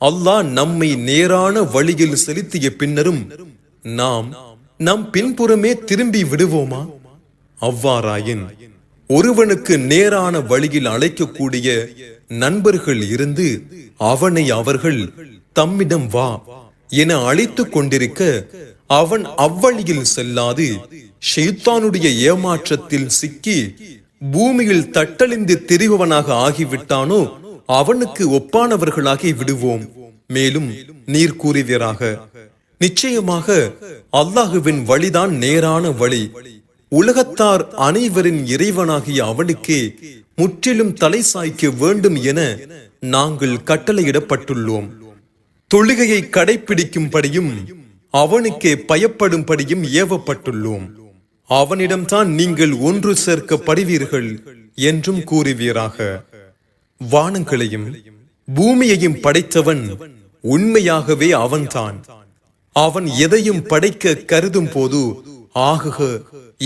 அல்லாஹ் நம்மை நேரான வழியில் செலுத்திய பின்னரும் நாம் நம் பின்புறமே திரும்பி விடுவோமா? அவ்வாறாயின் ஒருவனுக்கு நேரான வழியில் அழைக்கக்கூடிய நண்பர்கள் இருந்து அவனை அவர்கள் தம்மிடம் வா என அழைத்துக் கொண்டிருக்க அவன் அவ்வழியில் செல்லாது ஷைத்தானுடைய ஏமாற்றத்தில் சிக்கி பூமியில் தட்டழிந்து திரிபவனாக ஆகிவிட்டானோ அவனுக்கு ஒப்பானவர்களாகி விடுவோம். மேலும் நீர் கூறுவீராக, நிச்சயமாக அல்லாஹுவின் வழிதான் நேரான வழி. உலகத்தார் அனைவரின் இறைவனாகிய அவனுக்கே முற்றிலும் தலை சாய்க்க வேண்டும் என நாங்கள் கட்டளையிடப்பட்டுள்ளோம். தொழுகையை கடைபிடிக்கும்படியும் அவனுக்கே பயப்படும்படியும் ஏவப்பட்டுள்ளோம். அவனிடம்தான் நீங்கள் ஒன்று சேர்க்கப்படுவீர்கள் என்றும் கூறுவீராக. வானங்களையும் பூமியையும் படைத்தவன் உண்மையாகவே அவன்தான். அவன் எதையும் படைக்க கருதும் போது ஆகுக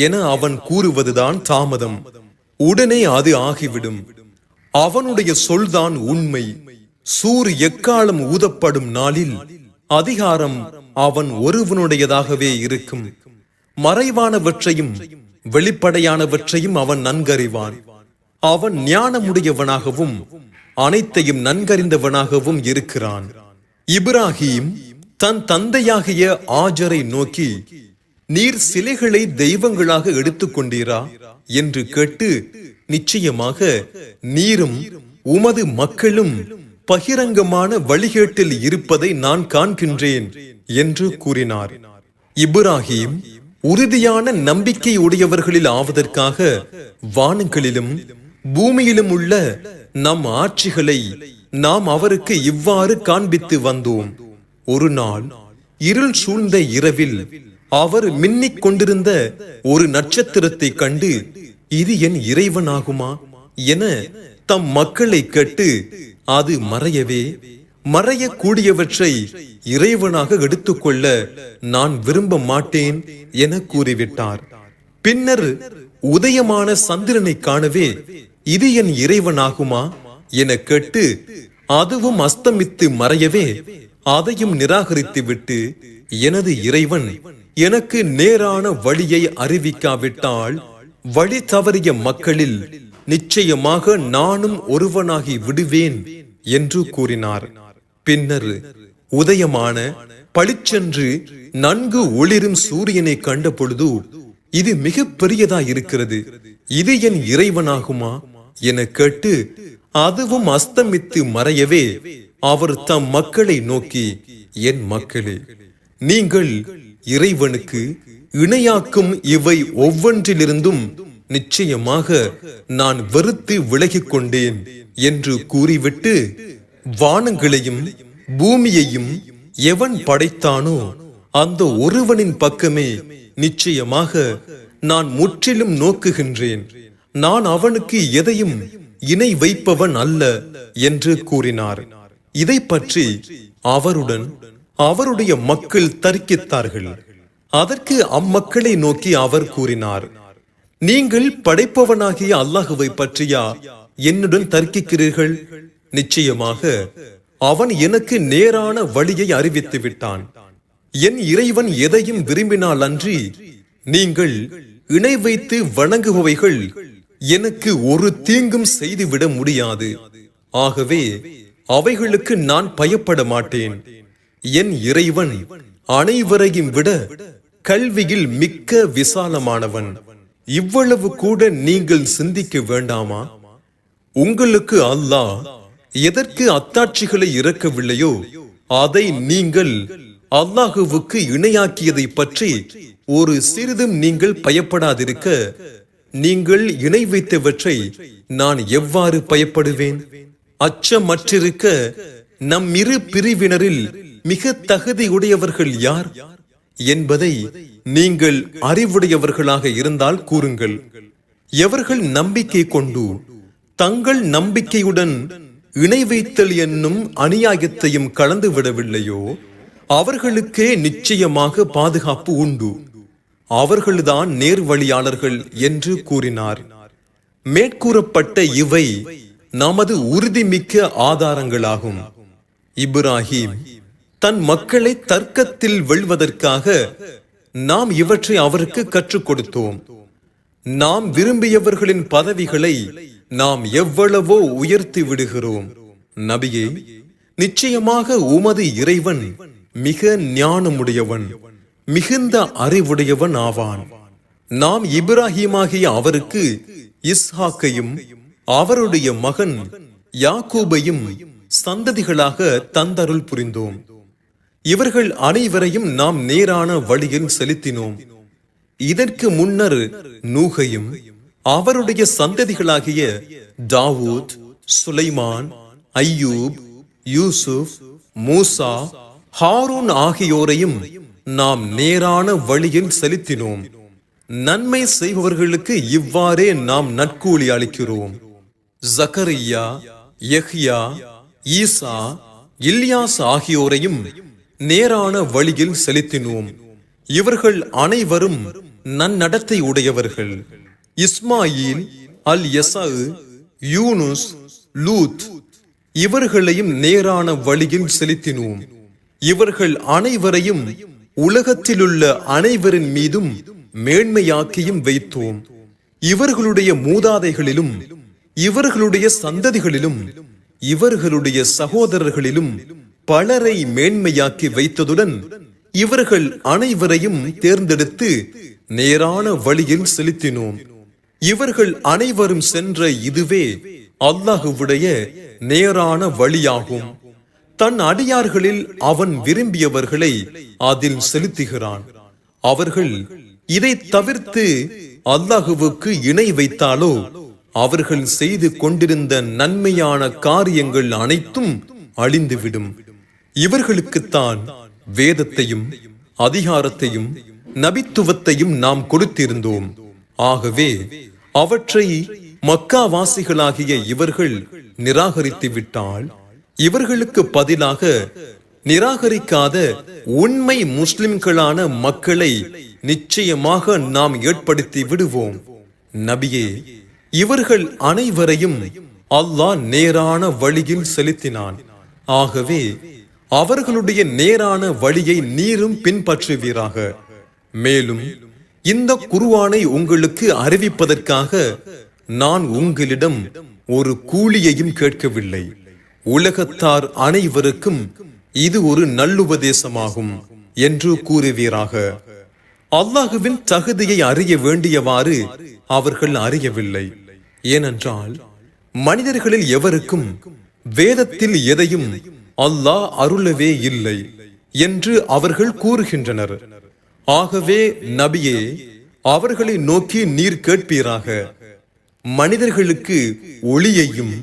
என அவன் கூறுவதுதான் தாமதம். உடனே அது ஆகிவிடும். அவனுடைய சொல்தான் உண்மை. சூர் எக்காலம் ஊதப்படும் நாளில் அதிகாரம் அவன் ஒருவனுடையதாகவே இருக்கும். மறைவானவற்றையும் வெளிப்படையானவற்றையும் அவன் நன்கறிவான். அவன் ஞானமுடையவனாகவும் அனைத்தையும் நன்கறிந்தவனாகவும் இருக்கிறான். இப்ராஹிம் தன் தந்தையாகிய ஆஜரை நோக்கி, நீர் சிலைகளை தெய்வங்களாக எடுத்துக்கொண்டீரா என்று கேட்டு, நிச்சயமாக நீரும் உமது மக்களும் பகிரங்கமான வழிகேட்டில் இருப்பதை நான் காண்கின்றேன் என்று கூறினார். இப்ராஹிம் உறுதியான நம்பிக்கை உடையவர்களில் ஆவதற்காக வானங்களிலும் பூமியிலும் உள்ள நம் ஆட்சிகளை நாம் அவருக்கு இவ்வாறு காண்பித்து வந்தோம். ஒரு நாள் இருள் சூழ்ந்த இரவில் அவர் மின்னிக் கொண்டிருந்த ஒரு நட்சத்திரத்தை கண்டு, இது என் இறைவனாகுமா என தம் மக்களை கேட்டு, அது மறையக்கூடியவற்றை இறைவனாக எடுத்துக்கொள்ள நான் விரும்ப மாட்டேன் என கூறிவிட்டார். பின்னர் உதயமான சந்திரனை காணவே, இது என் இறைவனாகுமா என கேட்டு, அதுவும் அஸ்தமித்து மறையவே அதையும் நிராகரித்து விட்டு, எனது இறைவன் எனக்கு நேரான வழியை அறிவிக்காவிட்டால் வழி தவறிய மக்களில் நிச்சயமாக நானும் ஒருவனாகி விடுவேன் என்று கூறினார். பின்னர் உதயமான பளிச்சென்று நன்கு ஒளிரும் சூரியனை கண்ட பொழுது, இது மிக பெரியதா இருக்கிறது, இது என் இறைவனாகுமா என கேட்டு, அதுவும் அஸ்தமித்து மறையவே அவர் தம் மக்களை நோக்கி, என் மக்களே, நீங்கள் இறைவனுக்கு இணையாக்கும் இவை ஒவ்வொன்றிலிருந்தும் நிச்சயமாக நான் வெறுத்து விலகிக் கொண்டேன் என்று கூறிவிட்டு, வானங்களையும் பூமியையும் எவன் படைத்தானோ அந்த ஒருவனின் பக்கமே நிச்சயமாக நான் முற்றிலும் நோக்குகின்றேன். நான் அவனுக்கு எதையும் இணை வைப்பவன் அல்ல என்று கூறினார். இதை பற்றி அவருடன் அவருடைய மக்கள் தர்க்கித்தார்கள். அதற்கு அம்மக்களை நோக்கி அவர் கூறினார், நீங்கள் படைப்பவனாகிய அல்லாஹுவை பற்றியா என்னுடன் தர்க்கிக்கிறீர்கள்? நிச்சயமாக அவன் எனக்கு நேரான வழியை அறிவித்து விட்டான். என் இறைவன் எதையும் விரும்பினால் அன்றி நீங்கள் இணை வைத்து வணங்குபவைகள் எனக்கு ஒரு தீங்கும் செய்துவிட முடியாது. ஆகவே அவைகளுக்கு நான் பயப்பட மாட்டேன். என் இறைவன் அனைவரையும் விட கல்வியில் மிக்க விசாலமானவன். இவ்வளவு கூட நீங்கள் சிந்திக்க வேண்டாமா? உங்களுக்கு அல்லாஹ் எதற்கு அத்தாட்சிகளை இறக்கவில்லையோ அதை நீங்கள் அல்லாஹுவுக்கு இணையாக்கியதை பற்றி ஒரு சிறிதும் நீங்கள் பயப்படாதிருக்க, நீங்கள் இணை வைத்தவற்றை நான் எவ்வாறு பயப்படுவேன்? அச்சமற்றிருக்க நம் இரு பிரிவினரில் மிக தகுதியுடையவர்கள் யார் என்பதை நீங்கள் அறிவுடையவர்களாக இருந்தால் கூறுங்கள். எவர்கள் நம்பிக்கை கொண்டு தங்கள் நம்பிக்கையுடன் இணை வைத்தல் என்னும் அநியாயத்தையும் கலந்து விடவில்லையோ அவர்களுக்கே நிச்சயமாக பாதுகாப்பு உண்டு. அவர்கள்தான் நேர்வழியாளர்கள் என்று கூறினார். மேற்கூறப்பட்ட இவை நமது உறுதிமிக்க ஆதாரங்களாகும். இப்ராஹிம் தன் மக்களை தர்க்கத்தில் வெல்வதற்காக நாம் இவற்றை அவருக்கு கற்றுக் கொடுத்தோம். நாம் விரும்பியவர்களின் பதவிகளை நாம் எவ்வளவோ உயர்த்தி விடுகிறோம். நபியே, நிச்சயமாக உமது இறைவன் மிக ஞானமுடையவன், மிகுந்த அறிவுடையவன் ஆவான். நாம் இப்ராஹிமாகிய அவருக்கு இஸ்ஹாக்கையும் அவருடைய மகன் யாக்கூபையும் சந்ததிகளாக தந்தருள் புரிந்தோம். இவர்கள் அனைவரையும் நாம் நேரான வழியில் செலுத்தினோம். இதற்கு முன்னர் நூகையும் அவருடைய சந்ததிகளாகிய தாவூத், சுலைமான், ஐயூப், யூசுப், மூசா, ஹாரூன் ஆகியோரையும் நாம் நேரான வழியில் செலுத்தினோம். நன்மை செய்பவர்களுக்கு இவ்வாறே நாம் நற்கூலி அளிக்கிறோம். ஜக்கரியா, யஹ்யா, ஈசா, இல்யாஸ் ஆகியோரையும் நேரான வழியில் செலுத்தினோம். இவர்கள் அனைவரும் நன்னடத்தை உடையவர்கள். இஸ்மாயில், அல் யசா, யூனுஸ், லூத் இவர்களையும் நேரான வழியில் செலுத்தினோம். இவர்கள் அனைவரையும் உலகத்திலுள்ள அனைவரின் மீதும் மேன்மையாக்கியும் வைத்தோம். இவர்களுடைய மூதாதைகளிலும் இவர்களுடைய சந்ததிகளிலும் இவர்களுடைய சகோதரர்களிலும் பலரை மேன்மையாக்கி வைத்ததுடன் இவர்கள் அனைவரையும் தேர்ந்தெடுத்து நேரான வழியில் செலுத்தினோம். இவர்கள் அனைவரும் சென்ற இதுவே அல்லாஹுவுடைய நேரான வழியாகும். தன் அடியார்களில் அவன் விரும்பியவர்களை அதில் செலுத்துகிறான். அவர்கள் இதை தவிர்த்து அல்லாஹுவுக்கு இணை வைத்தாலோ அவர்கள் செய்து கொண்டிருந்த நன்மையான காரியங்கள் அனைத்தும் அழிந்துவிடும். இவர்களுக்குத்தான் வேதத்தையும் அதிகாரத்தையும் நபித்துவத்தையும் நாம் கொடுத்திருந்தோம். ஆகவே அவற்றை மக்காவாசிகளாகிய இவர்கள் நிராகரித்து விட்டால் இவர்களுக்கு பதிலாக நிராகரிக்காத உண்மை முஸ்லிம்களான மக்களை நிச்சயமாக நாம் ஏற்படுத்தி விடுவோம். நபியே, இவர்கள் அனைவரையும் அல்லாஹ் நேரான வழியில் செலுத்தினான். ஆகவே அவர்களுடைய நேரான வழியை நீரும் பின்பற்றுவீராக. மேலும் இந்த குர்ஆனை உங்களுக்கு அறிவிப்பதற்காக நான் உங்களிடம் ஒரு கூலியையும் கேட்கவில்லை. உலகத்தார் அனைவருக்கும் இது ஒரு நல்லுபதேசமாகும் என்று கூறுவீராக. அல்லாஹுவின் தகுதியை அறிய வேண்டியவாறு அவர்கள் அறியவில்லை. ஏனென்றால் மனிதர்களில் எவருக்கும் வேதத்தில் எதையும் அல்லாஹ் அருளவே இல்லை என்று அவர்கள் கூறுகின்றனர். ஆகவே நபியே, அவர்களை நோக்கி நீர் கேட்பீராக. மனிதர்களுக்கு ஒளியையும்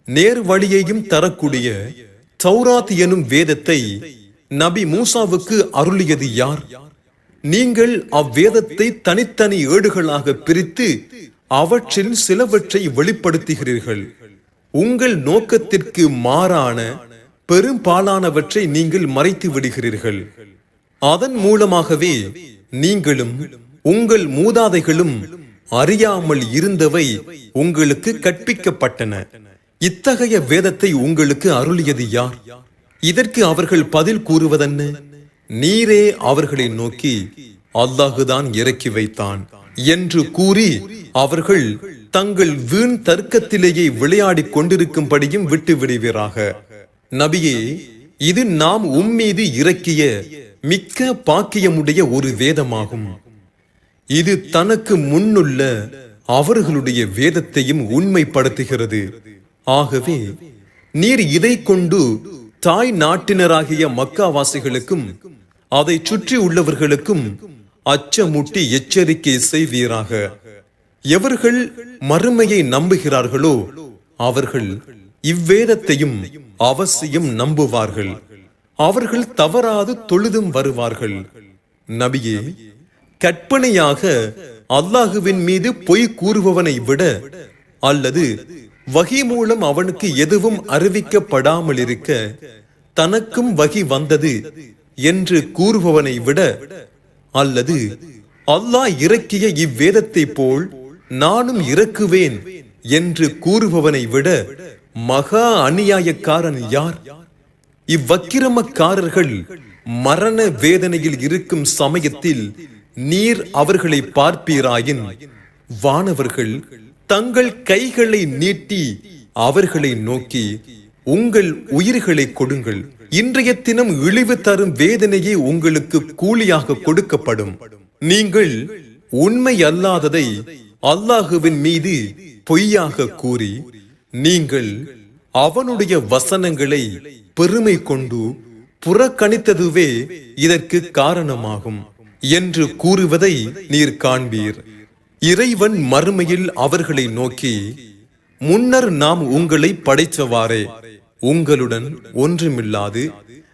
நேர் வழியையும் தரக்கூடிய தௌராத் எனும் வேதத்தை நபி மூசாவுக்கு அருளியது யார்? நீங்கள் அவ்வேதத்தை தனித்தனி ஏடுகளாக பிரித்து அவற்றில் சிலவற்றை வெளிப்படுத்துகிறீர்கள். உங்கள் நோக்கத்திற்கு மாறான பெரும்பாலானவற்றை நீங்கள் மறைத்து விடுகிறீர்கள். அதன் மூலமாகவே நீங்களும் உங்கள் மூதாதைகளும் அறியாமல் இருந்தவை உங்களுக்கு கற்பிக்கப்பட்டன. இத்தகைய வேதத்தை உங்களுக்கு அருளியது யார்? இதற்கு அவர்கள் பதில் கூறுவதென்ன? நீரே அவர்களை நோக்கி அல்லாஹுதான் இறக்கி வைத்தான் என்று கூறி அவர்கள் தங்கள் வீண் தர்க்கத்திலேயே விளையாடிக் கொண்டிருக்கும்படியும் விட்டு விடுவீராக. நபியே, இது நாம் உம்மீது இறக்கிய மிக்க பாக்கியமுடைய ஒரு வேதமாகும். இது தனக்கு முன்னுள்ள அவர்களுடைய வேதத்தையும் உண்மைப்படுத்துகிறது. ஆகவே நீர் இதை கொண்டு தாய் நாட்டினராகிய மக்காவாசிகளுக்கும் அதை சுற்றி உள்ளவர்களுக்கும் அச்சமூட்டி எச்சரிக்கை செய்வீராக. எவர்கள் மறுமையை நம்புகிறார்களோ அவர்கள் இவ்வேதத்தையும் அவசியம் நம்புவார்கள். அவர்கள் தவறாது தொழுதும் வருவார்கள். நபியே, கற்பனையாக அல்லாஹுவின் மீது பொய் கூறுபவனை விட அல்லது வகி மூலம் அவனுக்கு எதுவும் அறிவிக்கப்படாமல் இருக்க தனக்கும் வகி வந்தது என்று கூறுபவனை விட அல்லது அல்லாஹ் இறக்கிய இவ்வேதத்தை போல் நானும் இறக்குவேன் என்று கூறுபவனை விட மகா அநியாயக்காரன் யார்? இவ்வக்கிரமக்காரர்கள் மரண வேதனையில் இருக்கும் சமயத்தில் நீர் அவர்களை பார்ப்பீராயின் வானவர்கள் தங்கள் கைகளை நீட்டி அவர்களை நோக்கி உங்கள் உயிர்களை கொடுங்கள், இன்றைய தினம் இழிவு தரும் வேதனையே உங்களுக்கு கூலியாக கொடுக்கப்படும். நீங்கள் உண்மை அல்லாததை அல்லாஹுவின் மீது பொய்யாக கூறி நீங்கள் அவனுடைய வசனங்களை பெருமை கொண்டு புறக்கணித்ததுவே இதற்கு காரணமாகும் என்று கூறுவதை நீர் காண்பீர். இறைவன் மறுமையில் அவர்களை நோக்கி, முன்னர் நாம் உங்களை படைத்தவாறே உங்களுடன் ஒன்றுமில்லாது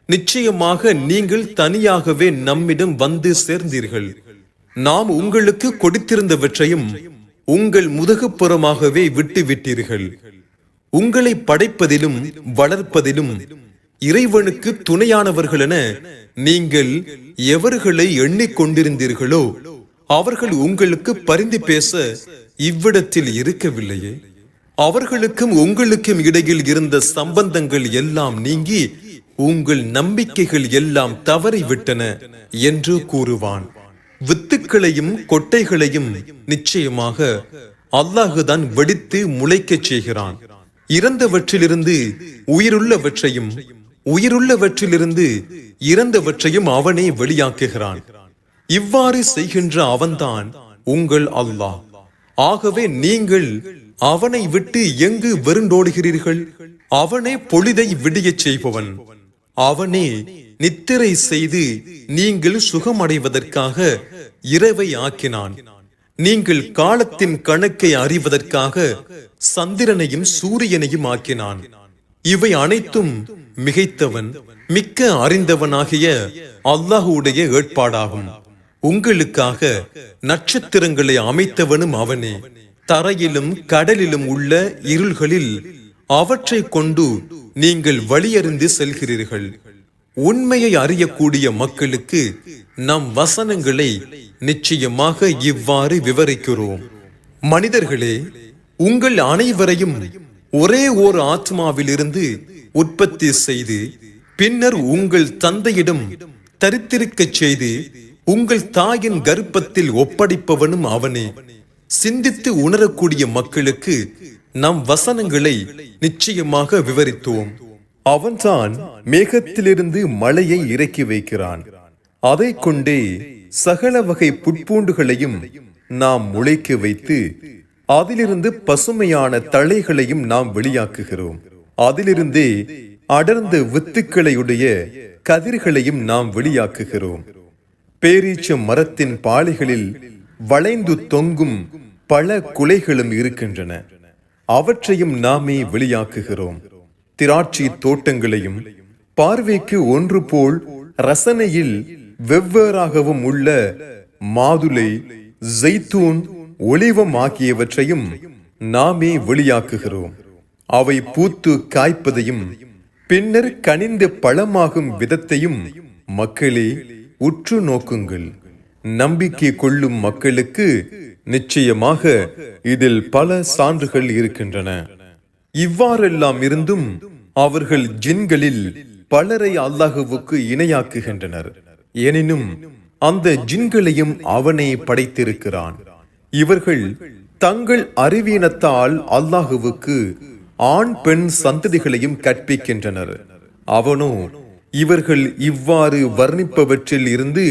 நிச்சயமாக நீங்கள் தனியாகவே நம்மிடம் வந்து சேர்ந்தீர்கள். நாம் உங்களுக்கு கொடுத்திருந்தவற்றையும் உங்கள் முதுகுப்புறமாகவே விட்டுவிட்டீர்கள். உங்களை படைப்பதிலும் வளர்ப்பதிலும் இறைவனுக்கு துணையானவர்களென நீங்கள் எவர்களை எண்ணிக்கொண்டிருந்தீர்களோ அவர்கள் உங்களுக்கு பரிந்து பேச இவ்விடத்தில் இருக்கவில்லையே. அவர்களுக்கும் உங்களுக்கும் இடையில் இருந்த சம்பந்தங்கள் எல்லாம் நீங்கி உங்கள் நம்பிக்கைகள் எல்லாம் தவறிவிட்டன என்று கூறுவான். வித்துக்களையும் கொட்டைகளையும் நிச்சயமாக அல்லாஹுதான் வெடித்து முளைக்கச் செய்கிறான். இறந்தவற்றிலிருந்து உயிருள்ளவற்றையும் உயிருள்ளவற்றிலிருந்து இறந்தவற்றையும் அவனே வெளியாக்குகிறான். இவ்வாறு செய்கின்ற அவன்தான் உங்கள் அல்லாஹ். ஆகவே நீங்கள் அவனை விட்டு எங்கு வெருண்டோடுகிறீர்கள்? அவனே பொழுதை விடியச் செய்பவன். அவனே நித்திரை செய்து நீங்கள் சுகமடைவதற்காக இரவை ஆக்கினான். நீங்கள் காலத்தின் கணக்கை அறிவதற்காக சந்திரனையும் சூரியனையும் ஆக்கினான். இவை அனைத்தும் மிகைத்தவன் மிக்க அறிந்தவனாகிய அல்லாஹுடைய ஏற்பாடாகும். உங்களுக்காக நட்சத்திரங்களை அமைத்தவனும் அவனே. தரையிலும் கடலிலும் உள்ள இருள்களில் அவற்றை கொண்டு நீங்கள் வழியறிந்து செல்கிறீர்கள். உண்மையை அறியக்கூடிய மக்களுக்கு நம் வசனங்களை நிச்சயமாக இவ்வாறு விவரிக்கிறோம். மனிதர்களே, உங்கள் அனைவரையும் ஒரே ஓர் ஆத்மாவிலிருந்து உற்பத்தி செய்து பின்னர் உங்கள் தந்தையிடம் தரித்திருக்கச் செய்து உங்கள் தாயின் கர்ப்பத்தில் ஒப்படைப்பவனும் அவனே. சிந்தித்து உணரக்கூடிய மக்களுக்கு நம் வசனங்களை நிச்சயமாக விவரித்தோம். அவன்தான் மேகத்திலிருந்து மழையை இறக்கி வைக்கிறான். அதை கொண்டே சகல வகை புட்பூண்டுகளையும் நாம் முளைக்க வைத்து அதிலிருந்து பசுமையான தழைகளையும் நாம் வெளியாக்குகிறோம். அதிலிருந்தே அடர்ந்த வித்துக்களையுடைய கதிர்களையும் நாம் வெளியாக்குகிறோம். பேரீச்ச மரத்தின் பாளைகளில் வளைந்து தொங்கும் பல குலைகளும் இருக்கின்றன. அவற்றையும் நாமே வெளியாக்குகிறோம். திராட்சை தோட்டங்களையும் பார்வைக்கு ஒன்று போல் ரசனையில் வெவ்வேறாகவும் உள்ள மாதுளை, ஜெய்தூன், ஒலிவம் ஆகியவற்றையும் நாமே வெளியாக்குகிறோம். அவை பூத்து காய்ப்பதையும் பின்னர் கனிந்து பழமாகும் விதத்தையும் மக்களே உற்று நோக்குங்கள். நம்பிக்கை கொள்ளும் மக்களுக்கு நிச்சயமாக இதில் பல சான்றுகள் இருக்கின்றன. இவ்வாறெல்லாம் இருந்தும் அவர்கள் ஜின்களில் பலரை அல்லாஹுவுக்கு இணையாக்குகின்றனர். எனினும் அந்த ஜின்களையும் அவனே படைத்திருக்கிறான். இவர்கள் தங்கள் அறிவீனத்தால் அல்லாஹுவுக்கு ஆண் பெண் சந்ததிகளையும் கற்பிக்கின்றனர். அவனோ இவர்கள் இவ்வாறு வர்ணிப்பவற்றில் இருந்து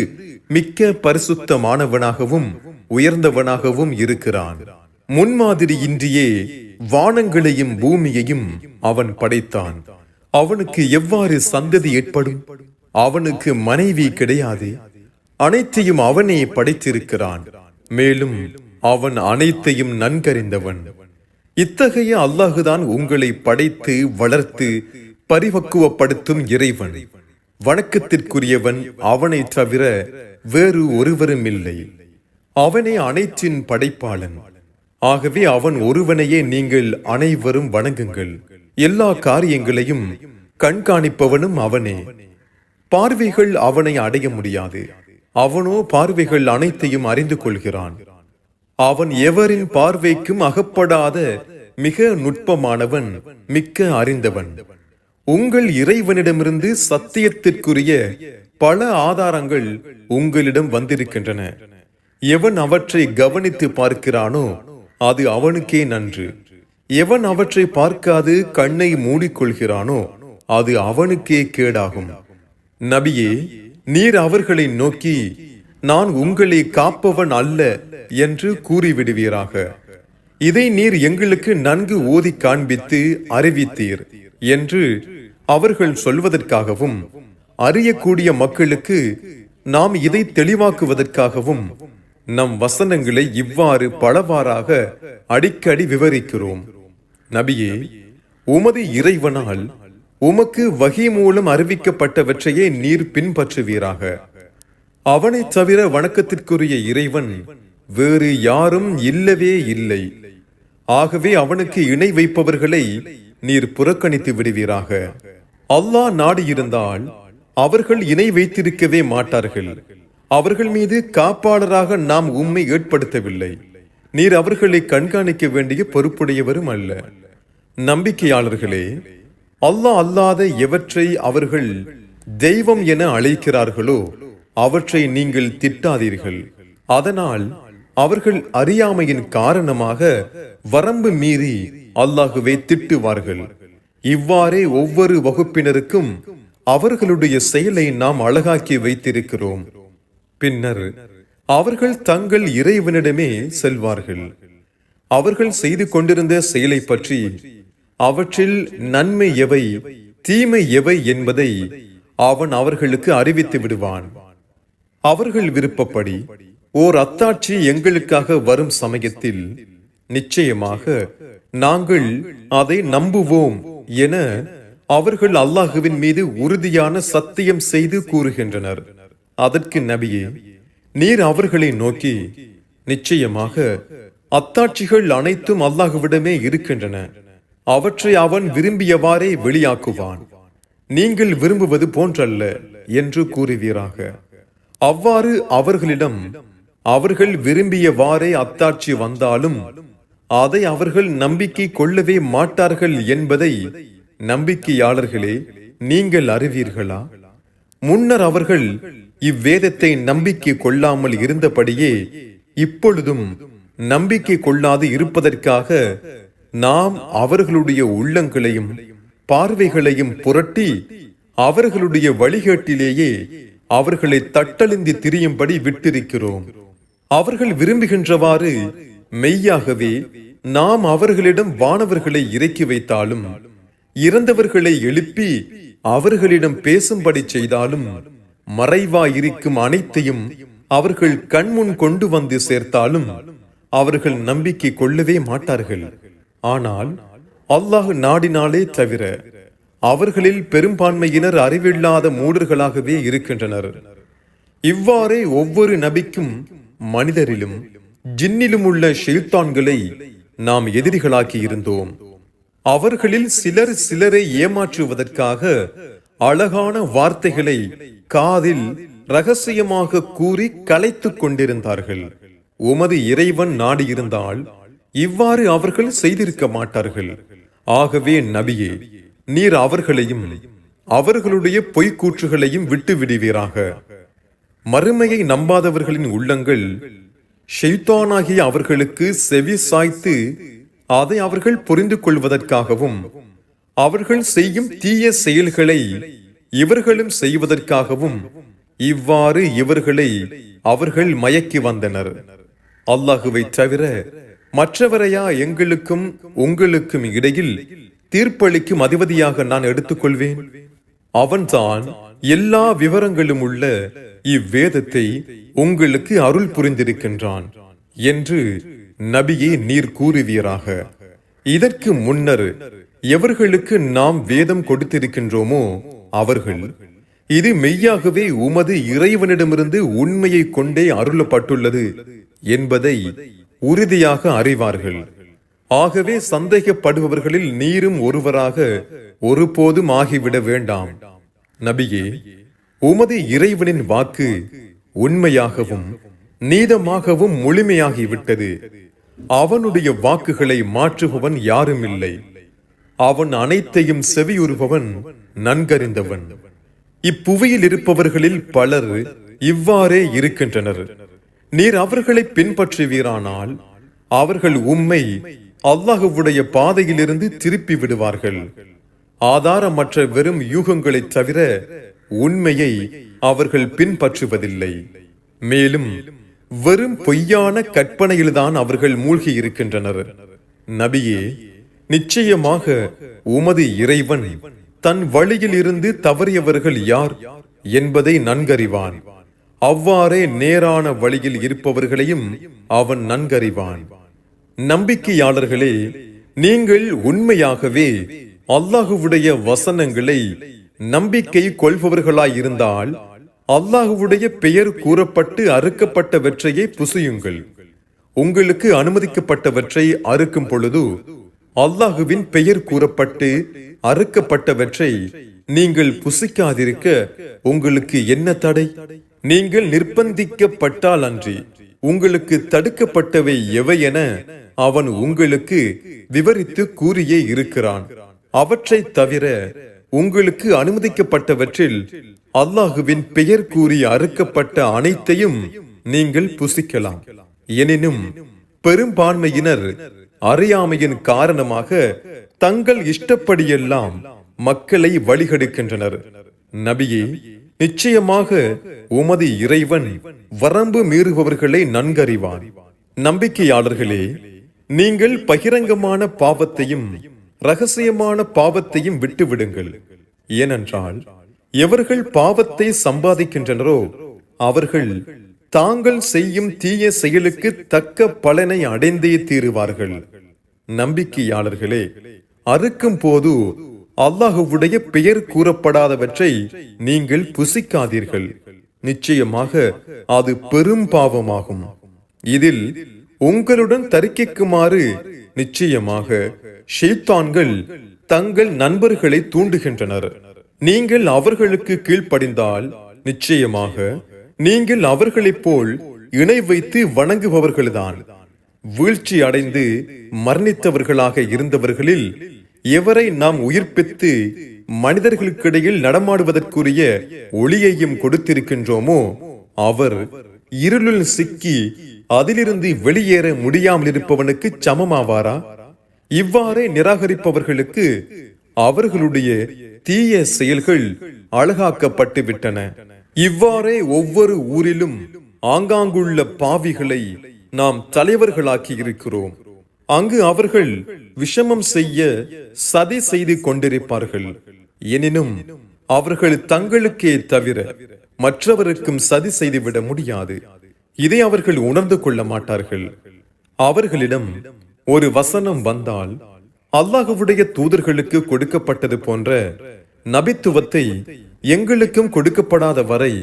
மிக்க பரிசுத்தமானவனாகவும் உயர்ந்தவனாகவும் இருக்கிறான். முன்மாதிரியின்றியே வானங்களையும் பூமியையும் அவன் படைத்தான். அவனுக்கு எவ்வாறு சந்ததி ஏற்படும்? அவனுக்கு மனைவி கிடையாது. அனைத்தையும் அவனே படைத்திருக்கிறான். மேலும் அவன் அனைத்தையும் நன்கறிந்தவன். இத்தகைய அல்லாஹுதான் உங்களை படைத்து வளர்த்து பரிபக்குவப்படுத்தும் இறைவன். வணக்கத்திற்குரியவன் அவனை தவிர வேறு ஒருவரும் இல்லை. அவனே அனைத்தின் படைப்பாளன். ஆகவே அவன் ஒருவனையே நீங்கள் அனைவரும் வணங்குங்கள். எல்லா காரியங்களையும் கண்காணிப்பவனும் அவனே. பார்வைகள் அவனை அடைய முடியாது. அவனோ பார்வைகள் அனைத்தையும் அறிந்து கொள்கிறான். அவன் எவரின் பார்வைக்கும் அகப்படாத மிக நுட்பமானவன், மிக்க அறிந்தவன். உங்கள் இறைவனிடமிருந்து சத்தியத்திற்குரிய பல ஆதாரங்கள் உங்களிடம் வந்திருக்கின்றன. எவன் அவற்றை கவனித்து பார்க்கிறானோ அது அவனுக்கே நன்று. எவன் அவற்றை பார்க்காது கண்ணை மூடிக்கொள்கிறானோ அது அவனுக்கே கேடாகும். நபியே, நீர் அவர்களை நோக்கி, நான் உங்களை காப்பவன் அல்ல என்று கூறிவிடுவீராக. இதை நீர் எங்களுக்கு நன்கு ஓதி காண்பித்து அறிவித்தீர் என்று அவர்கள் சொல்வதற்காகவும், அறியக்கூடிய மக்களுக்கு நாம் இதை தெளிவாக்குவதற்காகவும் நம் வசனங்களை இவ்வாறு பலவாறாக அடிக்கடி விவரிக்கிறோம். நபியே, உமது இறைவனால் உமக்கு வஹி மூலம் அறிவிக்கப்பட்டவற்றையே நீர் பின்பற்றுவீராக. அவனை தவிர வணக்கத்திற்குரிய இறைவன் வேறு யாரும் இல்லவே இல்லை. ஆகவே அவனுக்கு இணை வைப்பவர்களை நீர் புறக்கணித்து விடுவீராக. அல்லாஹ் நாடியிருந்தால் அவர்கள் இணை வைத்திருக்கவே மாட்டார்கள். அவர்கள் மீது காப்பாளராக நாம் உம்மை ஏற்படுத்தவில்லை. நீர் அவர்களை கண்காணிக்க வேண்டிய பொறுப்புடையவரும் அல்ல. நம்பிக்கையாளர்களே, அல்லாஹ் அல்லாத எவற்றை அவர்கள் தெய்வம் என அழைக்கிறார்களோ அவற்றை நீங்கள் திட்டாதீர்கள். அதனால் அவர்கள் அறியாமையின் காரணமாக வரம்பு மீறி அல்லாஹுவை திட்டுவார்கள். இவ்வாறே ஒவ்வொரு வகுப்பினருக்கும் அவர்களுடைய செயலை நாம் அழகாக்கி வைத்திருக்கிறோம். பின்னர் அவர்கள் தங்கள் இறைவனிடமே செல்வார்கள். அவர்கள் செய்து கொண்டிருந்த செயலை பற்றி, அவற்றில் நன்மை எவை தீமை எவை என்பதை அவன் அவர்களுக்கு அறிவித்து விடுவான். அவர்கள் விருப்பப்படி ஓர் அத்தாட்சி எங்களுக்காக வரும் சமயத்தில் நிச்சயமாக நாங்கள் அதை நம்புவோம் என அவர்கள் அல்லாஹுவின் மீது உறுதியான சத்தியம் செய்து கூறுகின்றனர். அதற்கு நபியே, நீர் அவர்களை நோக்கி, நிச்சயமாக அத்தாட்சிகள் அனைத்தும் அல்லாஹுவிடமே இருக்கின்றன. அவற்றை அவன் விரும்பியவாறே வெளியாக்குவான். நீங்கள் விரும்புவது போன்றல்ல என்று கூறுவீராக. அவ்வாறு அவர்களிடம் அவர்கள் விரும்பியவாறே அத்தாட்சி வந்தாலும் அதை அவர்கள் நம்பிக்கை கொள்ளவே மாட்டார்கள் என்பதை நம்பிக்கையாளர்களே நீங்கள் அறிவீர்களா? முன்னர் அவர்கள் இவ்வேதத்தை நம்பிக்கை கொள்ளாமல் இருந்தபடியே இப்பொழுதும் நம்பிக்கை கொள்ளாது இருப்பதற்காக நாம் அவர்களுடைய உள்ளங்களையும் பார்வைகளையும் புரட்டி அவர்களுடைய வழிகேட்டிலேயே அவர்களை தட்டழிந்து திரியும்படி விட்டிருக்கிறோம். அவர்கள் விரும்புகின்றவாறு மெய்யாகவே நாம் அவர்களிடம் வானவர்களை இறக்கி வைத்தாலும், இறந்தவர்களை எழுப்பி அவர்களிடம் பேசும்படி செய்தாலும், மறைவாயிருக்கும் அனைத்தையும் அவர்கள் கண்முன் கொண்டு வந்து சேர்த்தாலும் அவர்கள் நம்பிக்கை கொள்ளவே மாட்டார்கள். ஆனால் அல்லாஹ் நாடினாலே தவிர அவர்களில் பெரும்பான்மையினர் அறிவில்லாத மூடர்களாகவே இருக்கின்றனர். இவ்வாறே ஒவ்வொரு நபிக்கும் மனிதரிலும் ஜின்னிலும் உள்ள ஷைத்தான்களை நாம் எதிரிகளாக்கி இருந்தோம். அவர்களில் சிலர் சிலரை ஏமாற்றுவதற்காக அழகான வார்த்தைகளை காதில் ரகசியமாக கூறி கலைத்துக் கொண்டிருந்தார்கள். உமது இறைவன் நாடியிருந்தால் இவ்வாறு அவர்கள் செய்திருக்க மாட்டார்கள். ஆகவே நபியே, நீர் அவர்களையும் அவர்களுடைய பொய்க்கூற்றுகளையும் விட்டு விடுவீராக. மறுமையை நம்பாதவர்களின் உள்ளங்கள் ஷைத்தானாகிய அவர்களுக்கு செவி சாய்த்து அதை அவர்கள் புரிந்து கொள்வதற்காகவும், அவர்கள் செய்யும் தீய செயல்களை இவர்களும் செய்வதற்காகவும் இவ்வாறு இவர்களை அவர்கள் மயக்கி வந்தனர். அல்லாஹுவை தவிர மற்றவரையா எங்களுக்கும் உங்களுக்கும் இடையில் தீர்ப்பளிக்கும் அதிபதியாக நான் எடுத்துக்கொள்வேன்? அவன்தான் எல்லா விவரங்களும் உள்ள இவ்வேதத்தை உங்களுக்கு அருள் புரிந்திருக்கின்றான் என்று நபியே நீர் கூறுவீராக. இதற்கு முன்னர் எவர்களுக்கு நாம் வேதம் கொடுத்திருக்கின்றோமோ அவர்கள் இது மெய்யாகவே உமது இறைவனிடமிருந்து உண்மையை கொண்டே அருளப்பட்டுள்ளது என்பதை உறுதியாக அறிவார்கள். ஆகவே சந்தேகப்படுபவர்களில் நீரும் ஒருவராக ஒருபோதும் ஆகிவிட வேண்டாம். நபியே, உமது இறைவனின் வாக்கு உண்மையாகவும் நீதமாகவும் முழுமையாகிவிட்டது. அவனுடைய வாக்குகளை மாற்றுபவன் யாரும் இல்லை. அவன் அனைத்தையும் செவியுறுபவன், நன்கறிந்தவன். இப்புவியில் இருப்பவர்களில் பலர் இவ்வாறே இருக்கின்றனர். நீர் அவர்களை பின்பற்றுவீரானால் அவர்கள் உம்மை அல்லாஹுவுடைய பாதையிலிருந்து திருப்பி விடுவார்கள். ஆதாரமற்ற வெறும் யூகங்களை தவிர உண்மையை அவர்கள் பின்பற்றுவதில்லை. மேலும் வெறும் பொய்யான கற்பனையில்தான் அவர்கள் மூழ்கி இருக்கின்றனர். நபியே, நிச்சயமாக உமது இறைவன் தன் வழியில் இருந்து தவறியவர்கள் யார் என்பதை நன்கறிவான். அவ்வாறே நேரான வழியில் இருப்பவர்களையும் அவன் நன்கறிவான். நம்பிக்கையாளர்களே, நீங்கள் உண்மையாகவே அல்லாஹுவுடைய வசனங்களை நம்பிக்கை கொள்பவர்களாயிருந்தால் அல்லாஹுவுடைய பெயர் கூறப்பட்டு அறுக்கப்பட்டவற்றையே புசியுங்கள். உங்களுக்கு அனுமதிக்கப்பட்டவற்றை அறுக்கும் பொழுது அல்லாஹுவின் பெயர் கூறப்பட்டு அறுக்கப்பட்டவற்றை நீங்கள் புசிக்காதிருக்க உங்களுக்கு என்ன தடை? நீங்கள் நிர்பந்திக்கப்பட்டால் அன்றி உங்களுக்கு தடுக்கப்பட்டவை எவை என அவன் உங்களுக்கு விவரித்து கூறியே இருக்கிறான். அவற்றை தவிர உங்களுக்கு அனுமதிக்கப்பட்டவற்றில் அல்லாஹுவின் பெயர் கூறி அறுக்கப்பட்ட அனைத்தையும் நீங்கள் புசிக்கலாம். எனினும் பெரும்பான்மையினர் அறியாமையின் காரணமாக தங்கள் இஷ்டப்படியெல்லாம் மக்களை வழிகெடுக்கின்றனர். நபியே, நிச்சயமாக உமது இறைவன் வரம்பு மீறுபவர்களை நன்கறிவான். நம்பிக்கையாளர்களே, நீங்கள் பகிரங்கமான பாவத்தையும் ரகசியமான பாவத்தையும் விட்டுவிடுங்கள். ஏனென்றால் எவர்கள் பாவத்தை சம்பாதிக்கின்றனரோ அவர்கள் தாங்கள் செய்யும் தீய செயலுக்கு தக்க பலனை அடைந்தே தீருவார்கள். நம்பிக்கையாளர்களே, அறுக்கும் போது அல்லாஹுவுடைய பெயர் கூறப்படாதவற்றை நீங்கள் புசிக்காதீர்கள். நிச்சயமாக அது பெரும் பாவமாகும். இதில் உங்களுடன் தரிக்குமாறு நிச்சயமாக ஷைத்தான்கள் தங்கள் நண்பர்களை தூண்டுகின்றனர். நீங்கள் அவர்களுக்கு கீழ்ப்படிந்தால் நிச்சயமாக நீங்கள் அவர்களைப் போல் இணை வைத்து வணங்குபவர்கள்தான். வீழ்ச்சி அடைந்து மரணித்தவர்களாக இருந்தவர்களில் எவரை நாம் உயிர்ப்பித்து மனிதர்களுக்கிடையில் நடமாடுவதற்குரிய ஒளியையும் கொடுத்திருக்கின்றோமோ அவர் இருளில் சிக்கி அதிலிருந்து வெளியேற முடியாமல் இருப்பவனுக்கு சமமாவாரா? இவ்வாறே நிராகரிப்பவர்களுக்கு அவர்களுடைய தீய செயல்கள் அழகாக்கப்பட்டு விட்டன. இவ்வாறே ஒவ்வொரு ஊரிலும் ஆங்காங்குள்ள பாவிகளை நாம் தலைவர்களாக்கி இருக்கிறோம். அங்கு அவர்கள் விஷமம் செய்ய சதி செய்து கொண்டிருப்பார்கள். எனினும் அவர்கள் தங்களுக்கே தவிர மற்றவருக்கும் சதி செய்துவிட முடியாது. இதை அவர்கள் உணர்ந்து கொள்ள மாட்டார்கள். அவர்களிடம் ஒரு வசனம் வந்தால் அல்லாஹ்வுடைய தூதர்களுக்கு கொடுக்கப்பட்டது போன்ற நபித்துவத்தை எங்களுக்கும் கொடுக்கப்படாத வரை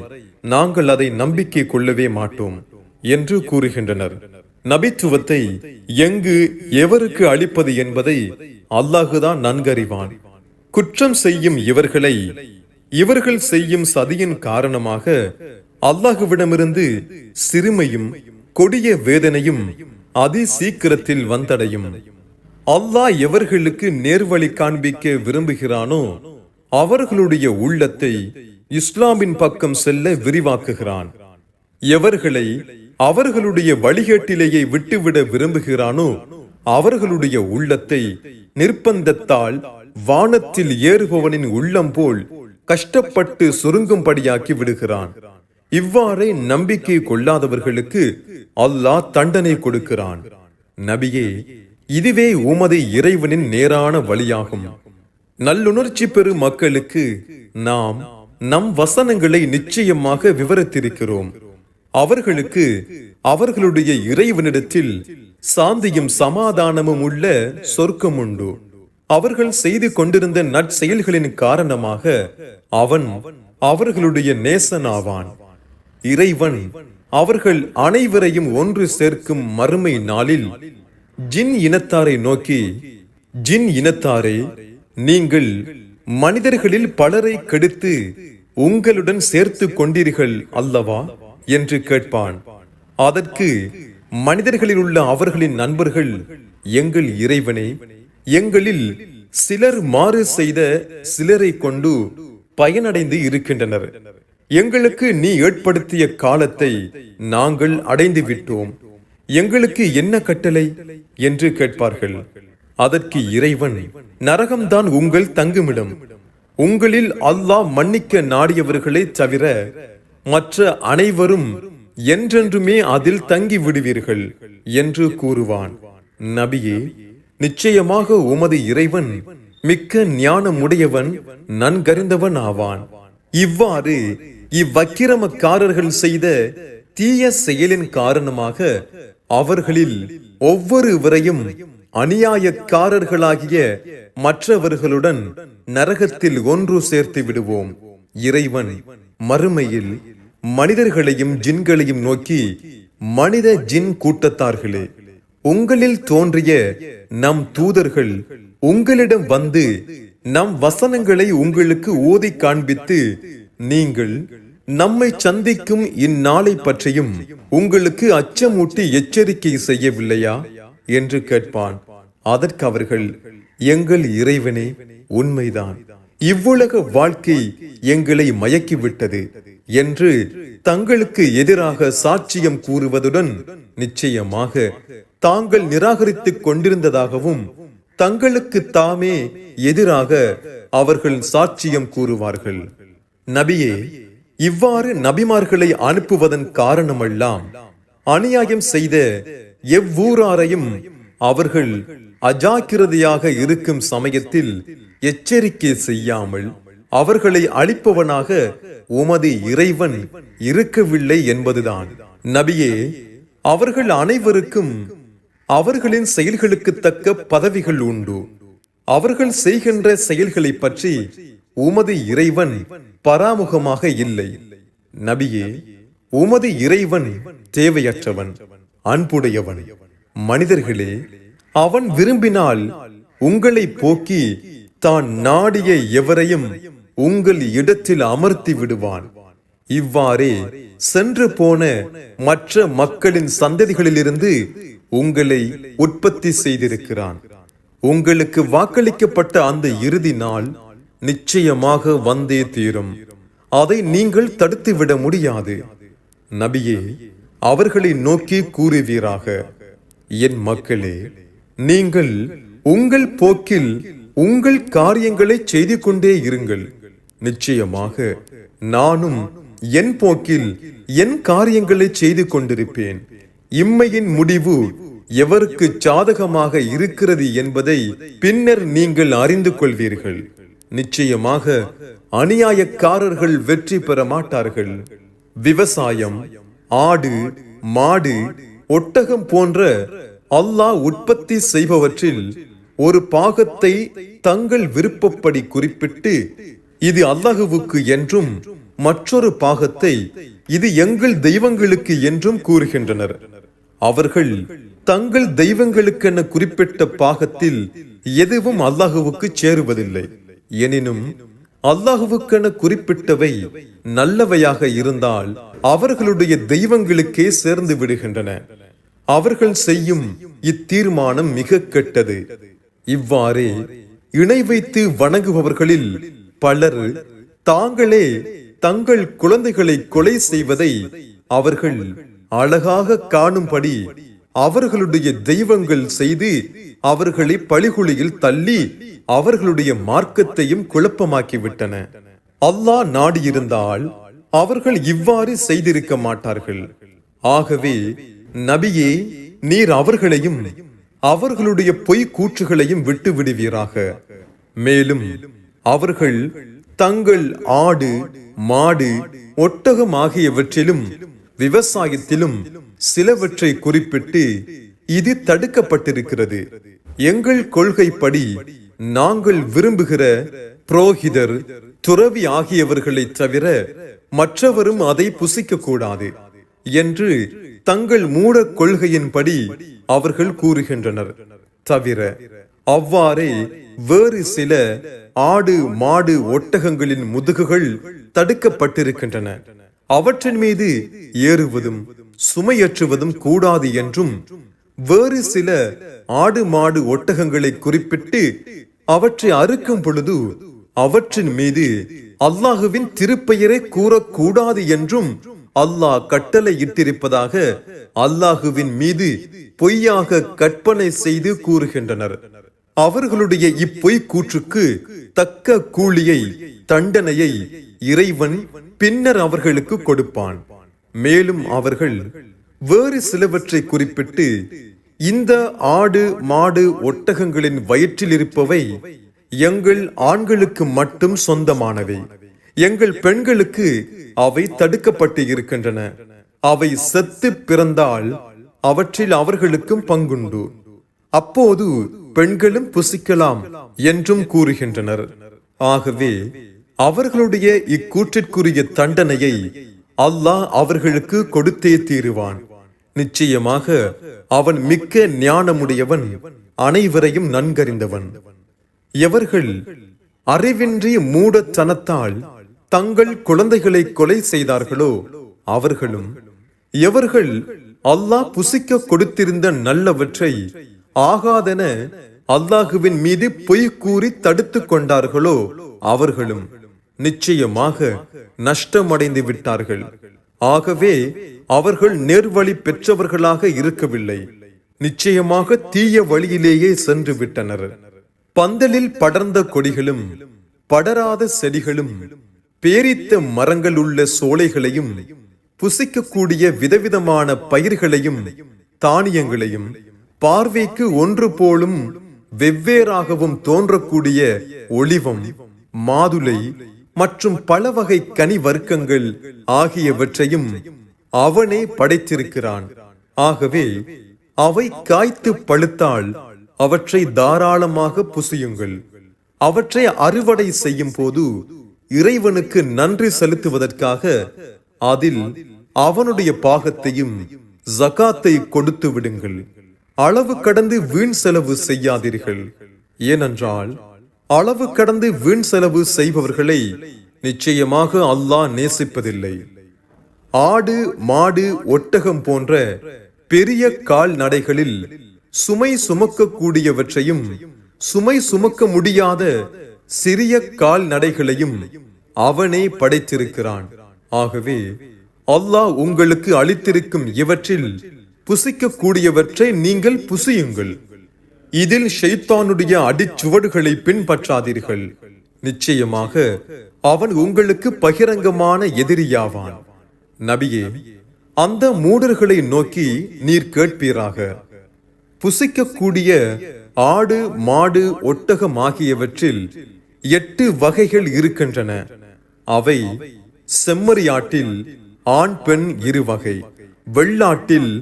நாங்கள் அதை நம்பிக்கை கொள்ளவே மாட்டோம் என்று கூறுகின்றனர். நபித்துவத்தை எங்கு எவருக்கு அளிப்பது என்பதை அல்லாஹுதான் நன்கறிவான். குற்றம் செய்யும் இவர்கள் செய்யும் சதியின் காரணமாக அல்லாஹுவிடமிருந்து சிறுமையும் கொடிய வேதனையும் அதி சீக்கிரத்தில் வந்தடையும். அல்லாஹ் எவர்களுக்கு நேர்வழி காண்பிக்க விரும்புகிறானோ அவர்களுடைய உள்ளத்தை இஸ்லாமின் பக்கம் செல்ல விரிவாக்குகிறான். எவர்களை அவர்களுடைய வழிகேட்டிலேயே விட்டுவிட விரும்புகிறானோ அவர்களுடைய உள்ளத்தை நிர்பந்தத்தால் வானத்தில் ஏறுபவனின் உள்ளம் போல் கஷ்டப்பட்டு சுருங்கும்படியாக்கி விடுகிறான். இவ்வாறே நம்பிக்கை கொள்ளாதவர்களுக்கு அல்லாஹ் தண்டனை கொடுக்கிறான். நபியே, இதுவே உமது இறைவனின் நேரான வழியாகும். நல்லுணர்ச்சி பெறும் மக்களுக்கு நாம் நம் வசனங்களை நிச்சயமாக விவரித்திருக்கிறோம். அவர்களுக்கு அவர்களுடைய இறைவனிடத்தில் சாந்தியும் சமாதானமும் உள்ள சொர்க்கம் உண்டு. அவர்கள் செய்து கொண்டிருந்த நற்செயல்களின் காரணமாக அவன் அவர்களுடைய நேசனாவான். இறைவன் அவர்கள் அனைவரையும் ஒன்று சேர்க்கும் மறுமை நாளில் ஜின் இனத்தாரை நோக்கி, ஜின் இனத்தாரே, நீங்கள் மனிதர்களில் பலரை கெடுத்து உங்களுடன் சேர்த்து கொண்டீர்கள் அல்லவா என்று கேட்பான். அதற்கு மனிதர்களில் உள்ள அவர்களின் நண்பர்கள், எங்கள் இறைவனே, எங்களில் சிலர் மாறு செய்த சிலரை கொண்டு பயனடைந்து இருக்கின்றனர். எங்களுக்கு நீ ஏற்படுத்திய காலத்தை நாங்கள் அடைந்து விட்டோம். எங்களுக்கு என்ன கட்டளை என்று கேட்பார்கள். அதற்கு இறைவன், நரகம்தான் உங்கள் தங்குமிடம். உங்களில் அல்லாஹ் மன்னிக்க நாடியவர்களை தவிர மற்ற அனைவரும் என்றென்றுமே அதில் தங்கி விடுவீர்கள் என்று கூறுவான். நபியே, நிச்சயமாக உமது இறைவன் மிக்க ஞானமுடையவன், நன்கறிந்தவன் ஆவான். இவ்வாறு இவ்வக்கிரமக்காரர்கள் செய்த தீய செயலின் காரணமாக அவர்களில் ஒவ்வொருவரையும் அநியாயக்காரர்களாகிய மற்றவர்களுடன் நரகத்தில் ஒன்று சேர்த்து விடுவோம். இறைவன் மறுமையில் மனிதர்களையும் ஜின்களையும் நோக்கி, மனித ஜின் கூட்டத்தார்களே, உங்களில் தோன்றிய நம் தூதர்கள் உங்களிடம் வந்து நம் வசனங்களை உங்களுக்கு ஓதி காண்பித்து, நீங்கள் நம்மை சந்திக்கும் இந்நாளை பற்றியும் உங்களுக்கு அச்சமூட்டி எச்சரிக்கை செய்யவில்லையா என்று கேட்பான். அதற்கு அவர்கள், எங்கள் இறைவனே, உண்மைதான், இவ்வுலக வாழ்க்கை எங்களை மயக்கிவிட்டது என்று தங்களுக்கு எதிராக சாட்சியம் கூறுவதுடன், நிச்சயமாக தாங்கள் நிராகரித்துக் கொண்டிருந்ததாகவும் தங்களுக்கு தாமே எதிராக அவர்கள் சாட்சியம் கூறுவார்கள். நபியே, இவ்வாறு நபிமார்களை அனுப்புவதன் காரணமெல்லாம் அநியாயம் செய்த எவ்வூராரையும் அவர்கள் அஜாக்கிரதையாக இருக்கும் சமயத்தில் எச்சரிக்கை செய்யாமல் அவர்களை அழிப்பவனாக உமது இறைவன் இருக்கவில்லை என்பதுதான். நபியே, அவர்கள் அனைவருக்கும் அவர்களின் செயல்களுக்கு தக்க பதவிகள் உண்டு. அவர்கள் செய்கின்ற செயல்களை பற்றி உமது இறைவன் பராமுகமாக இல்லை. நபியே, உமது இறைவன் தேவையற்றவன், அன்புடையவன். மனிதர்களே, அவன் விரும்பினால் உங்களை போக்கி தான் நாடிய எவரையும் உங்கள் இடத்தில் அமர்த்தி விடுவான். இவ்வாறே சென்று போன மற்ற மக்களின் சந்ததிகளிலிருந்து உங்களை உற்பத்தி செய்திருக்கிறான். உங்களுக்கு வாக்களிக்கப்பட்ட அந்த இறுதி நாள் நிச்சயமாக வந்தே தீரும். அதை நீங்கள் தடுத்துவிட முடியாது. நபியே, அவர்களை நோக்கி கூறுவீராக, என் மக்களே, நீங்கள் உங்கள் போக்கில் உங்கள் காரியங்களை செய்து கொண்டே இருங்கள். நிச்சயமாக நானும் என் போக்கில் என் காரியங்களை செய்து கொண்டிருப்பேன். இம்மையின் முடிவு எவருக்கு சாதகமாக இருக்கிறது என்பதை பின்னர் நீங்கள் அறிந்து கொள்வீர்கள். நிச்சயமாக அநியாயக்காரர்கள் வெற்றி பெற மாட்டார்கள். விவசாயம், ஆடு, மாடு, ஒட்டகம் போன்ற அல்லாஹ் உற்பத்தி செய்பவற்றில் ஒரு பாகத்தை தங்கள் விருப்பப்படி குறிப்பிட்டு, இது அல்லாஹுவுக்கு என்றும் மற்றொரு பாகத்தை இது எங்கள் தெய்வங்களுக்கு என்றும் கூறுகின்றனர். அவர்கள் தங்கள் தெய்வங்களுக்கென குறிப்பிட்ட பாகத்தில் எதுவும் அல்லாஹுவுக்கு சேருவதில்லை. எனினும் அல்லாஹுவுக்கென குறிப்பிட்டவை நல்லவையாக இருந்தால் அவர்களுடைய தெய்வங்களுக்கே சேர்ந்து விடுகின்றன. அவர்கள் செய்யும் இத்தீர்மானம் மிக கெட்டது. இவ்வாறே இணை வைத்து வணங்குபவர்களில் பலர் தாங்களே தங்கள் குழந்தைகளை கொலை செய்வதை அவர்கள் அழகாக காணும்படி அவர்களுடைய தெய்வங்கள் செய்து அவர்களை பழிகுழியில் தள்ளி அவர்களுடைய மார்க்கத்தையும் குழப்பமாக்கிவிட்டன. அல்லாஹ் நாடியிருந்தால் அவர்கள் இவ்வாறு செய்திருக்க மாட்டார்கள். ஆகவே நபியே, நீர் அவர்களையும் அவர்களுடைய பொய் கூற்றுகளையும் விட்டு விடுவீராக. மேலும் அவர்கள் தங்கள் ஆடு, மாடு, ஒட்டகம் ஆகியவற்றிலும் விவசாயத்திலும் சிலவற்றை குறிப்பிட்டு, இது தடுக்கப்பட்டிருக்கிறது. எங்கள் கொள்கைப்படி நாங்கள் விரும்புகிற புரோகிதர், துறவி ஆகியவர்களை தவிர மற்றவரும் அதை புசிக்க கூடாது என்று தங்கள் மூட கொள்கையின்படி அவர்கள் கூறுகின்றனர். தவிர அவ்வாறே வேறு சில ஆடு, மாடு, ஒட்டகங்களின் முதுகுகள் தடுக்கப்பட்டிருக்கின்றன. அவற்றின் மீது ஏறுவதும் சுமையற்றுவதும் கூடாது என்றும், வேறு சில ஆடு, மாடு, ஒட்டகங்களை குறிப்பிட்டு அவற்றை அறுக்கும் பொழுது அவற்றின் மீது அல்லாஹுவின் திருப்பெயரை கூறக்கூடாது என்றும் அல்லாஹ் கட்டளை இட்டிருப்பதாக அல்லாஹுவின் மீது பொய்யாக கற்பனை செய்து கூறுகின்றனர். அவர்களுடைய இப்பொய் கூற்றுக்கு தக்க கூலியை, தண்டனையை இறைவன் பின்னர் அவர்களுக்கு கொடுப்பான். மேலும் அவர்கள் வேறு சிலவற்றை குறிப்பிட்டு, இந்த ஆடு மாடு ஒட்டகங்களின் வயிற்றில் இருப்பவை எங்கள் ஆண்களுக்கு மட்டும் சொந்தமானவை, எங்கள் பெண்களுக்கு அவை தடுக்கப்பட்டு இருக்கின்றன, அவை செத்து பிறந்தால் அவற்றில் அவர்களுக்கும் பங்குண்டு, அப்போது பெண்களும் புசிக்கலாம் என்றும் கூறுகின்றனர். ஆகவே அவர்களுடைய இக்கூற்றிற்குரிய தண்டனையை அல்லாஹ் அவர்களுக்கு கொடுத்தே தீருவான். நிச்சயமாக அவன் மிக்க ஞானமுடையவன், அனைவரையும் நன்கறிந்தவன். எவர்கள் அறிவின்றி மூடத்தனத்தால் தங்கள் குழந்தைகளை கொலை செய்தார்களோ அவர்களும், எவர்கள் அல்லாஹ் புசிக்க கொடுத்திருந்த நல்லவற்றை ஆகாதென அல்லாஹுவின் மீது பொய் கூறி தடுத்து கொண்டார்களோ அவர்களும் நிச்சயமாக நஷ்டமடைந்து விட்டார்கள். ஆகவே அவர்கள் நேர்வழி பெற்றவர்களாக இருக்கவில்லை, நிச்சயமாக தீய வழியிலேயே சென்று விட்டனர். பந்தலில் படர்ந்த கொடிகளும் படராத செடிகளும் பேரித்த மரங்கள் உள்ள சோலைகளையும் புசிக்கக்கூடிய விதவிதமான பயிர்களையும் தானியங்களையும் பார்வைக்கு ஒன்று போலும் வெவ்வேறாகவும் தோன்றக்கூடிய ஒளிவம், மாதுளை மற்றும் பல வகை கனி வர்க்கங்கள் ஆகியவற்றையும் அவனே படைத்திருக்கிறான். ஆகவே அவை காய்த்து பழுத்தால் அவற்றை தாராளமாக புசியுங்கள். அவற்றை அறுவடை செய்யும் போது இறைவனுக்கு நன்றி செலுத்துவதற்காக அதில் அவனுடைய பாகத்தையும் ஜகாத்தை கொடுத்து விடுங்கள். அளவு கடந்து வீண் செலவு செய்யாதீர்கள், ஏனென்றால் அளவு கடந்து வீண் செலவு செய்பவர்களை நிச்சயமாக அல்லாஹ் நேசிப்பதில்லை. ஆடு மாடு ஒட்டகம் போன்ற பெரிய கால்நடைகளில் சுமை சுமக்கக்கூடியவற்றையும் சுமை சுமக்க முடியாத சிறிய கால்நடைகளையும் அவனே படைத்திருக்கிறான். ஆகவே அல்லாஹ் உங்களுக்கு அளித்திருக்கும் இவற்றில் புசிக்கக்கூடியவற்றை நீங்கள் புசியுங்கள். இதில் ஷைத்தானுடைய அடிச்சுவடுகளை பின்பற்றாதீர்கள், நிச்சயமாக அவன் உங்களுக்கு பகிரங்கமான எதிரியாவான். நபியே, அந்த மூடர்களை நோக்கி நீர் கேட்பீராக, புசிக்கக்கூடிய ஆடு மாடு ஒட்டகம் ஆகியவற்றில் 8 வகைகள் இருக்கின்றன. அவை செம்மறியாட்டில் ஆண் பெண் 2 வகை, வெள்ளாட்டில்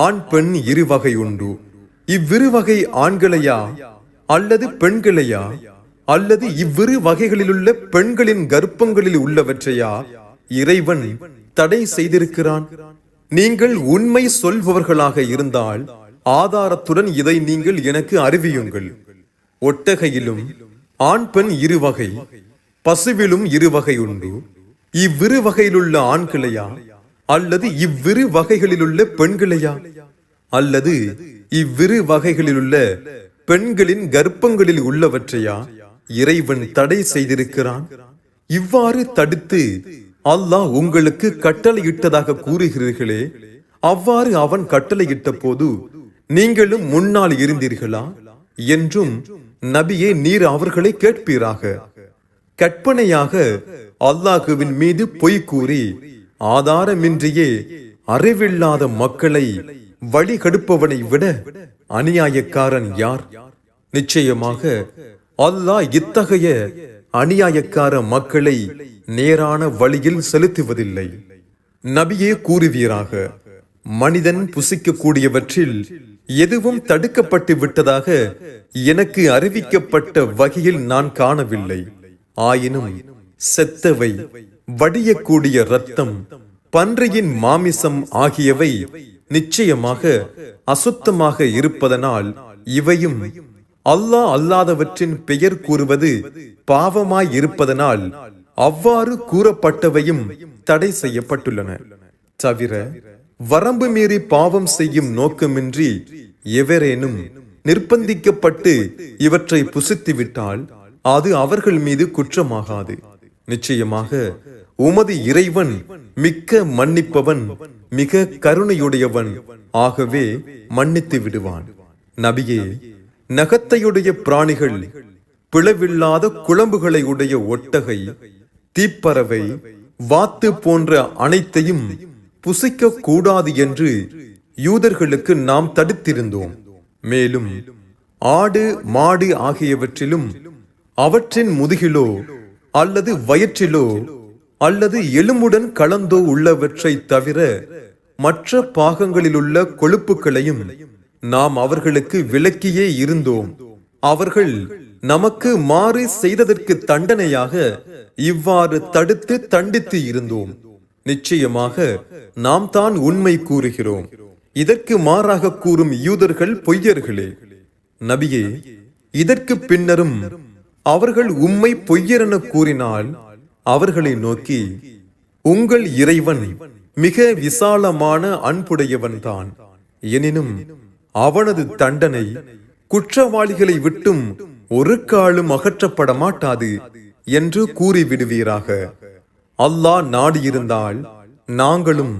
ஆண் பெண் 2 வகை உண்டு. இவ்விரு வகை ஆண்களையா அல்லது பெண்களையா, அல்லது இவ்விரு வகைகளிலுள்ள பெண்களின் கர்ப்பங்களில் உள்ளவற்றையா இறைவன் தடை செய்திருக்கிறான்? நீங்கள் உண்மை சொல்பவர்களாக இருந்தால் ஆதாரத்துடன் இதை நீங்கள் எனக்கு அறிவியுங்கள். ஒட்டகையிலும் ஆண் பெண் 2 வகை, பசுவிலும் 2 வகை உண்டு. இவ்விரு வகையிலுள்ள ஆண்களையா அல்லது இவ்விரு வகைகளிலுள்ள பெண்களையா, அல்லது இவ்விரு வகைகளிலுள்ள பெண்களின் கர்ப்பங்களில் உள்ளவற்றையா இறைவன் தடை செய்திருக்கிறான்? இவ்வாறு தடுத்து அல்லாஹ் உங்களுக்கு கட்டளையிட்டதாக கூறுகிறீர்களே, அவ்வாறு அவன் கட்டளையிட்ட போது நீங்களும் முன்னால் இருந்தீர்களா என்றும் நபியே நீர் அவர்களை கேட்பீராக. கற்பனையாக அல்லாஹுவின் மீது பொய் கூறி ஆதாரமின்றியே அறிவில்லாத மக்களை வழிகெடுப்பவனை விட அநியாயக்காரன் யார்? நிச்சயமாக அல்லாஹ் இத்தகைய அநியாயக்கார மக்களை நேரான வழியில் செலுத்துவதில்லை. நபியே கூறுவீராக, மனிதன் புசிக்கக்கூடியவற்றில் எதுவும் தடுக்கப்பட்டு விட்டதாக எனக்கு அறிவிக்கப்பட்ட வகையில் நான் காணவில்லை. ஆயினும் செத்தவை, வடியக்கூடிய இரத்தம், பன்றியின் மாமிசம் ஆகியவை நிச்சயமாக அசுத்தமாக இருப்பதனால் இவையும் அல்லாஹ் அல்லாதவற்றின் பெயர் கூறுவது பாவமாய் இருப்பதனால் அவ்வாறு கூறப்பட்டவையும் தடை செய்யப்பட்டுள்ளன. தவிர வரம்பு மீறி பாவம் செய்யும் நோக்கமின்றி எவரேனும் நிர்பந்திக்கப்பட்டு இவற்றை புசித்துவிட்டால் அது அவர்கள் மீது குற்றமாகாது. நிச்சயமாக உமது இறைவன் மிக்க மன்னிப்பவன், மிக கருணையுடையவன், ஆகவே மன்னித்து விடுவான். நபியே, நகத்தையுடைய பிராணிகள், பிளவில்லாத குளம்புகளை உடைய ஒட்டகை, தீப்பறவை, வாத்து போன்ற அனைத்தையும் புசிக்க கூடாது என்று யூதர்களுக்கு நாம் தடுத்திருந்தோம். மேலும் ஆடு மாடு ஆகியவற்றிலும் அவற்றின் முதுகிலோ அல்லது வயிற்றிலோ அல்லது எலும்புடன் கலந்தோ உள்ளவற்றை தவிர மற்ற பாகங்களிலுள்ள கொழுப்புகளையும் நாம் அவர்களுக்கு விலக்கியே இருந்தோம். அவர்கள் நமக்கு மாறு செய்ததற்கு தண்டனையாக இவ்வாறு தடுத்து தண்டித்து இருந்தோம். நிச்சயமாக நாம் தான் உண்மை கூறுகிறோம். இதற்கு மாறாக கூறும் யூதர்கள் பொய்யர்களே. நபியே, இதற்கு பின்னரும் அவர்கள் உம்மை பொய்யரென கூறினால் அவர்களை நோக்கி, உங்கள் இறைவன் மிக விசாலமான அன்புடையவன்தான். எனினும் அவனது தண்டனை குற்றவாளிகளை விட்டும் ஒரு காலும் அகற்றப்பட மாட்டாது என்று கூறிவிடுவீராக. அல்லாஹ் நாடியிருந்தால் நாங்களும்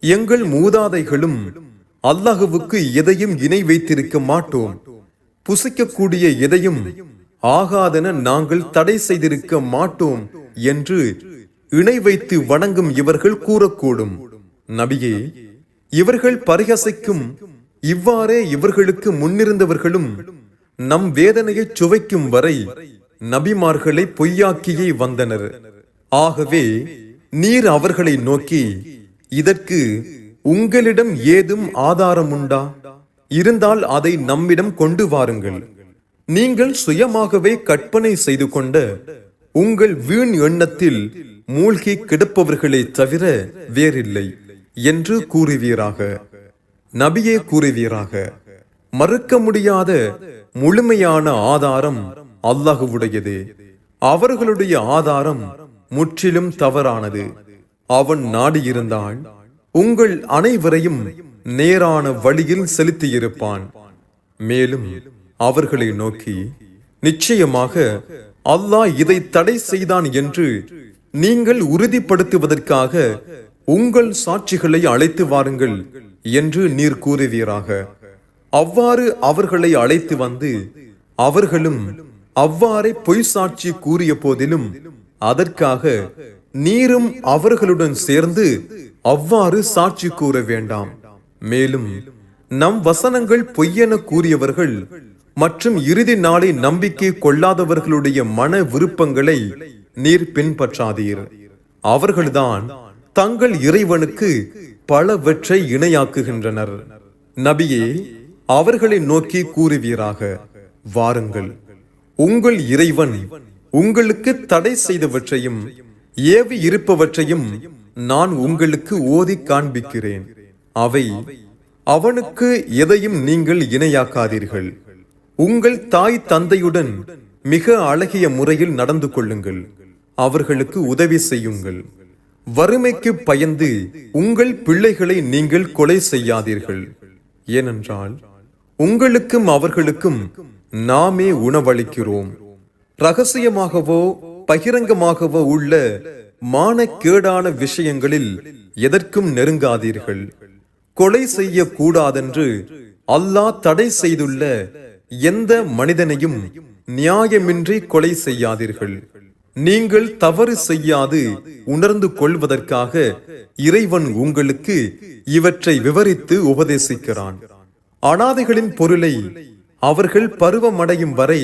எங்கள் மூதாதைகளும் அல்லாஹுவுக்கு எதையும் இணை வைத்திருக்க மாட்டோம். புசிக்கக்கூடிய எதையும் ஆகாதென நாங்கள் தடை செய்திருக்க மாட்டோம் என்று இணை வைத்து வணங்கும் இவர்கள் கூறக்கூடும். நபியே, இவர்கள் பரிகசிக்கும் இவ்வாறே இவர்களுக்கு முன்னிருந்தவர்களும் நம் வேதனையை சுவைக்கும் வரை நபிமார்களை பொய்யாக்கியே வந்தனர். ஆகவே நீர் அவர்களை நோக்கி, இதற்கு உங்களிடம் ஏதும் ஆதாரம் உண்டா? இருந்தால் அதை நம்மிடம் கொண்டு வாருங்கள். நீங்கள் சுயமாகவே கற்பனை செய்து கொண்ட உங்கள் வீண் எண்ணத்தில் மூழ்கி கிடப்பவர்களே தவிர வேறில்லை என்று கூறுவீராக. நபியே கூறுவீராக, மறுக்க முடியாத முழுமையான ஆதாரம் அல்லாஹுவுடையது. அவர்களுடைய ஆதாரம் முற்றிலும் தவறானது. அவன் நாடியிருந்தால் உங்கள் அனைவரையும் நேரான வழியில் செலுத்தியிருப்பான். மேலும் அவர்களை நோக்கி, நிச்சயமாக அல்லாஹ் இதை தடை செய்தான் என்று நீங்கள் உறுதிப்படுத்துவதற்காக உங்கள் சாட்சிகளை அழைத்து வாருங்கள் என்று நீர் கூறுவீராக. அவ்வாறு அவர்களை அழைத்து வந்து அவர்களும் அவ்வாறே பொய் சாட்சி கூறிய போதிலும் அதற்காக நீரும் அவர்களுடன் சேர்ந்து அவ்வாறு சாட்சி கூற வேண்டாம். மேலும் நம் வசனங்கள் பொய்யென கூறியவர்கள் மற்றும் இறுதி நாளை நம்பிக்கை கொள்ளாதவர்களுடைய மன விருப்பங்களை நீர் பின்பற்றாதீர். அவர்கள்தான் தங்கள் இறைவனுக்கு பலவற்றை இணையாக்குகின்றனர். நபியே, அவர்களை நோக்கி கூறுவீராக, வாருங்கள், உங்கள் இறைவன் உங்களுக்கு தடை செய்தவற்றையும் ஏவி இருப்பவற்றையும் நான் உங்களுக்கு ஓதி காண்பிக்கிறேன். அவை அவனுக்கு எதையும் நீங்கள் இணையாக்காதீர்கள். உங்கள் தாய் தந்தையுடன் மிக அழகிய முறையில் நடந்து கொள்ளுங்கள். அவர்களுக்கு உதவி செய்யுங்கள். வறுமைக்கு பயந்து உங்கள் பிள்ளைகளை நீங்கள் கொலை செய்யாதீர்கள். ஏனென்றால் உங்களுக்கும் அவர்களுக்கும் நாமே உணவளிக்கிறோம். ரகசியமாகவோ பகிரங்கமாகவோ உள்ள மானக்கேடான விஷயங்களில் எதற்கும் நெருங்காதீர்கள். கொலை செய்ய கூடாதென்று அல்லாஹ் தடை செய்துள்ள எந்த மனிதனையும் நியாயமின்றி கொலை செய்யாதீர்கள். நீங்கள் தவறு செய்யாது உணர்ந்து கொள்வதற்காக இறைவன் உங்களுக்கு இவற்றை விவரித்து உபதேசிக்கிறான். அனாதைகளின் பொருளை அவர்கள் பருவமடையும் வரை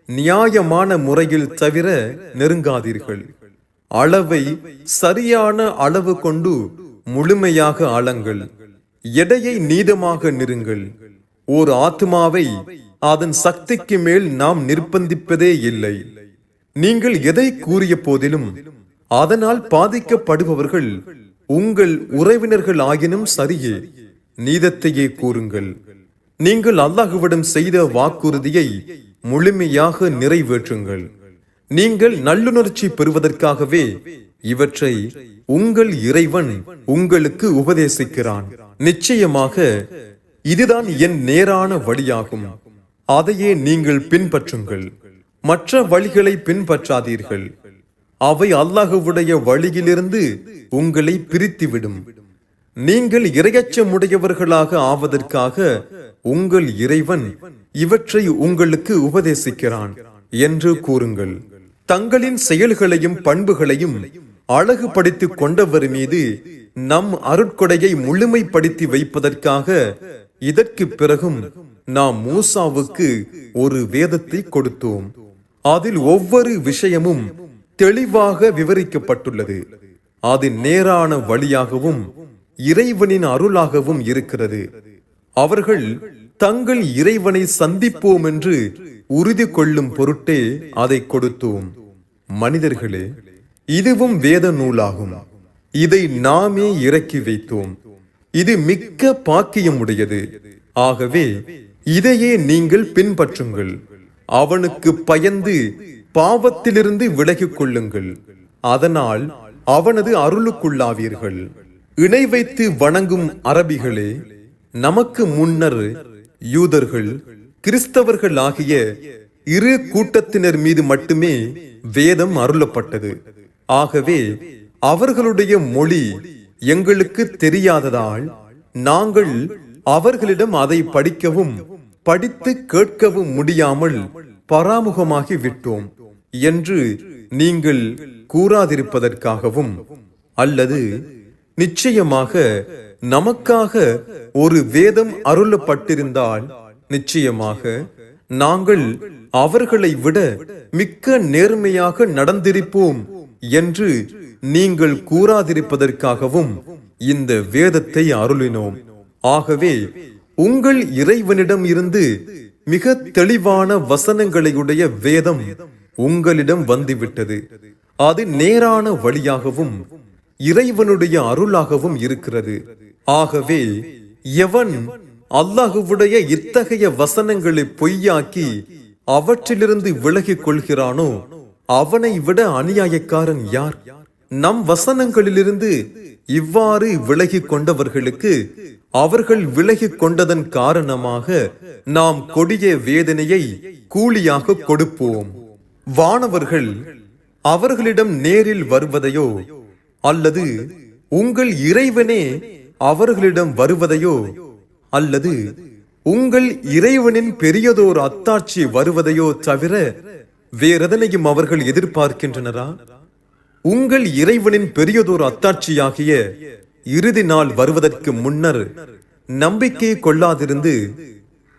நியாயமான முறையில் தவிர நெருங்காதீர்கள். அளவை சரியான அளவு கொண்டு முழுமையாக அளங்கள். எடையை நீதமாக நிறுங்கள். ஓர் ஆத்மாவை அதன் சக்திக்கு மேல் நாம் நிர்பந்திப்பதே இல்லை. நீங்கள் எதை கூறிய போதிலும் அதனால் பாதிக்கப்படுபவர்கள் உங்கள் உறவினர்கள் ஆகினும் சரியே, நீதத்தையே கூறுங்கள். நீங்கள் அல்லாஹுவிடம் செய்த வாக்குறுதியை முழுமையாக நிறைவேற்றுங்கள். நீங்கள் நல்லுணர்ச்சி பெறுவதற்காகவே இவற்றை உங்கள் இறைவன் உங்களுக்கு உபதேசிக்கிறான். நிச்சயமாக இதுதான் என் நேரான வழியாகும். அதையே நீங்கள் பின்பற்றுங்கள். மற்ற வழிகளை பின்பற்றாதீர்கள். அவை அல்லாஹுவுடைய வழியிலிருந்து உங்களை பிரித்துவிடும். நீங்கள் இரையச்சமுடையவர்களாக ஆவதற்காக உங்கள் இறைவன் இவற்றை உங்களுக்கு உபதேசிக்கிறான் என்று கூறுங்கள். தங்களின் செயல்களையும் பண்புகளையும் அழகுபடுத்திக் கொண்டவர் மீது நம் அருட்கொடையை முழுமைப்படுத்தி வைப்பதற்காக இதற்கு பிறகும் நாம் மூசாவுக்கு ஒரு வேதத்தை கொடுத்தோம். அதில் ஒவ்வொரு விஷயமும் தெளிவாக விவரிக்கப்பட்டுள்ளது. அது நேரான வழியாகவும் இறைவனின் அருளாகவும் இருக்கிறது. அவர்கள் தங்கள் இறைவனை சந்திப்போம் என்று உறுதி கொள்ளும் பொருட்டே அதை கொடுத்தோம். மனிதர்களே, இதுவும் வேத நூலாகும். இதை நாமே இறக்கி வைத்தோம். இது மிக்க பாக்கியமுடையது. ஆகவே இதையே நீங்கள் பின்பற்றுங்கள். அவனுக்கு பயந்து பாவத்திலிருந்து விலகிக் கொள்ளுங்கள். அதனால் அவனது அருளுக்குள்ளாவீர்கள். இணை வைத்து வணங்கும் அரபிகளே, நமக்கு முன்னர் யூதர்கள் கிறிஸ்தவர்கள் ஆகிய இரு கூட்டத்தினர் மீது மட்டுமே வேதம் அருளப்பட்டது. ஆகவே அவர்களுடைய மொழி எங்களுக்கு தெரியாததால் நாங்கள் அவர்களிடம் அதை படிக்கவும் படித்து கேட்கவும் முடியாமல் பராமுகமாகி விட்டோம் என்று நீங்கள் கூறாதிருப்பதற்காகவும், அல்லது நிச்சயமாக நமக்காக ஒரு வேதம் அருளப்பட்டிருந்தால் நிச்சயமாக நாங்கள் அவர்களை விட மிக்க நேர்மையாக நடந்திருப்போம் என்று நீங்கள் கூறாதிருப்பதற்காகவும் இந்த வேதத்தை அருளினோம். ஆகவே உங்கள் இறைவனிடம் இருந்து மிக தெளிவான வசனங்களையுடைய வேதம் உங்களிடம் வந்துவிட்டது. அது நேரான வழியாகவும் இறைவனுடைய அருளாகவும் இருக்கிறது. ஆகவே எவன் அல்லாஹுவுடைய இத்தகைய வசனங்களை பொய்யாக்கி அவற்றிலிருந்து விலகிக் கொள்கிறானோ அவனை விட அநியாயக்காரன் யார்? நம் வசனங்களிலிருந்து இவ்வாறு விலகிக் கொண்டவர்களுக்கு அவர்கள் விலகிக் கொண்டதன் காரணமாக நாம் கொடிய வேதனையை கூலியாக கொடுப்போம். வானவர்கள் அவர்களிடம் நேரில் வருவதையோ அல்லது உங்கள் இறைவனே அவர்களிடம் வருவதையோ அல்லது உங்கள் இறைவனின் பெரியதோர் அத்தாட்சி வருவதையோ தவிர வேறெதனையும் அவர்கள் எதிர்பார்க்கின்றனரா? உங்கள் இறைவனின் பெரியதோர் அத்தாட்சியாகிய இறுதி நாள் வருவதற்கு முன்னர் நம்பிக்கை கொள்ளாதிருந்து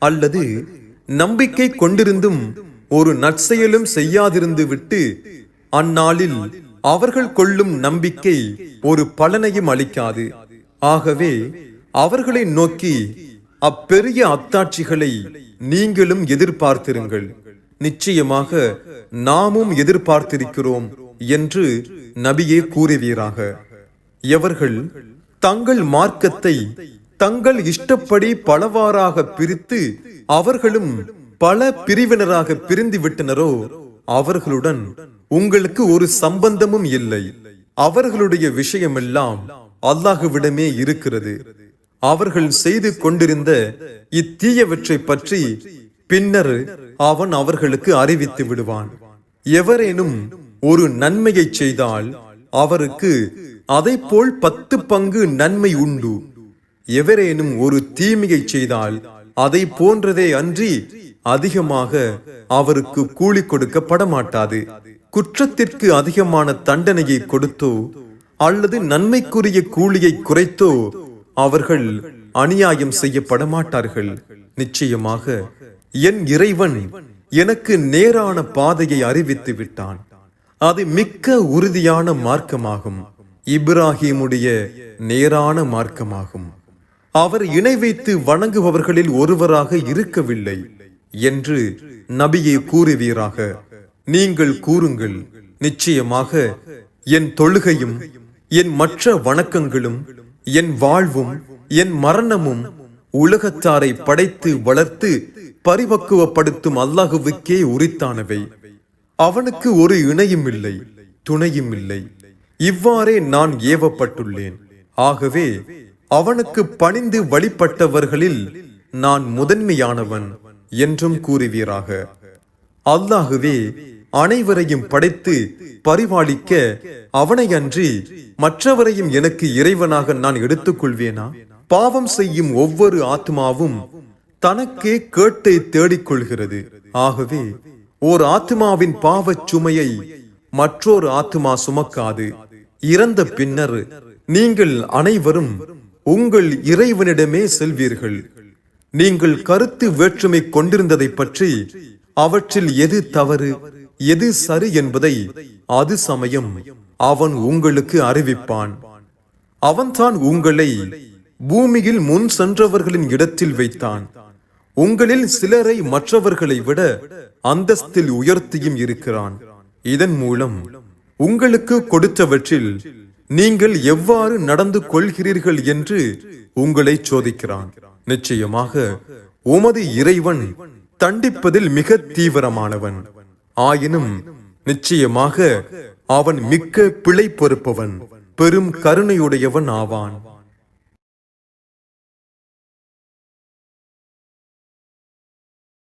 அல்லது நம்பிக்கை கொண்டிருந்தும் ஒரு நற்செயலும் செய்யாதிருந்து விட்டு அந்நாளில் அவர்கள் கொள்ளும் நம்பிக்கை ஒரு பலனையும் அளிக்காது. ஆகவே அவர்களை நோக்கி அப்பெரிய அத்தாட்சிகளை நீங்களும் எதிர்பார்த்திருங்கள். நிச்சயமாக நாமும் எதிர்பார்த்திருக்கிறோம் என்று நபியே கூறுவீராக. எவர்கள் தங்கள் மார்க்கத்தை தங்கள் இஷ்டப்படி பலவாறாக பிரித்து அவர்களும் பல பிரிவினராக பிரிந்து விட்டனரோ அவர்களுடன் உங்களுக்கு ஒரு சம்பந்தமும் இல்லை. அவர்களுடைய விஷயமெல்லாம் அல்லாஹுவிடமே இருக்கிறது. அவர்கள் செய்து கொண்டிருந்த இத்தீயவற்றை பற்றி பின்னர் அவன் அவர்களுக்கு அறிவித்து விடுவான். எவரேனும் ஒரு நன்மையை செய்தால் அவருக்கு அதை போல் 10 பங்கு நன்மை உண்டு. எவரேனும் ஒரு தீமையை செய்தால் அதை போன்றதே அன்றி அதிகமாக அவருக்கு கூலி கொடுக்கப்பட மாட்டாது. குற்றத்திற்கு அதிகமான தண்டனையை கொடுத்தோ அல்லது நன்மைக்குரிய கூலியை குறைத்தோ அவர்கள் அநியாயம் செய்யப்பட மாட்டார்கள். நிச்சயமாக என் இறைவன் எனக்கு நேரான பாதையை அறிவித்து விட்டான். அது மிக்க உறுதியான மார்க்கமாகும். இப்ராஹிமுடைய நேரான மார்க்கமாகும். அவர் இணை வைத்து வணங்குபவர்களில் ஒருவராக இருக்கவில்லை என்று நபியே கூறுவீராக. நீங்கள் கூறுங்கள், நிச்சயமாக என் தொழுகையும் என் மற்ற வணக்கங்களும் என் வாழ்வும் என் மரணமும் உலகத்தாரை படைத்து வளர்த்து பரிபக்குவப்படுத்தும் அல்லாஹுவுக்கே உரித்தானவை. அவனுக்கு ஒரு இணையும் இல்லை, துணையும் இல்லை. இவ்வாறே நான் ஏவப்பட்டுள்ளேன். ஆகவே அவனுக்கு பணிந்து வழிபட்டவர்களில் நான் முதன்மையானவன் என்றும் கூறுவீராக. அல்லாஹுவே அனைவரையும் படைத்து பரிபாலிக்க அவனை அன்றி மற்றவரையும் எனக்கு இறைவனாக நான் எடுத்துக் கொள்வேனா? பாவம் செய்யும் ஒவ்வொரு ஆத்மாவும் தனக்கே கேட்டை தேடிக்கொள்கிறது. ஆகவே ஓர் ஆத்மாவின் பாவச் சுமையை மற்றொரு ஆத்மா சுமக்காது. இறந்த பின்னர் நீங்கள் அனைவரும் உங்கள் இறைவனிடமே செல்வீர்கள். நீங்கள் கருத்து வேற்றுமை கொண்டிருந்ததை பற்றி அவற்றில் எது தவறு எது சரி என்பதை அது சமயம் அவன் உங்களுக்கு அறிவிப்பான். அவன்தான் உங்களை பூமியில் முன் சென்றவர்களின் இடத்தில் வைத்தான். உங்களில் சிலரை மற்றவர்களை விட அந்தஸ்தில் உயர்த்தியும் இருக்கிறான். இதன் மூலம் உங்களுக்கு கொடுத்தவற்றில் நீங்கள் எவ்வாறு நடந்து கொள்கிறீர்கள் என்று உங்களை சோதிக்கிறான். நிச்சயமாக உமது இறைவன் தண்டிப்பதில் மிக தீவிரமானவன். ஆயினும் நிச்சயமாக அவன் மிக்க பிழை பொறுப்பவன், பெரும் கருணையுடையவன் ஆவான்.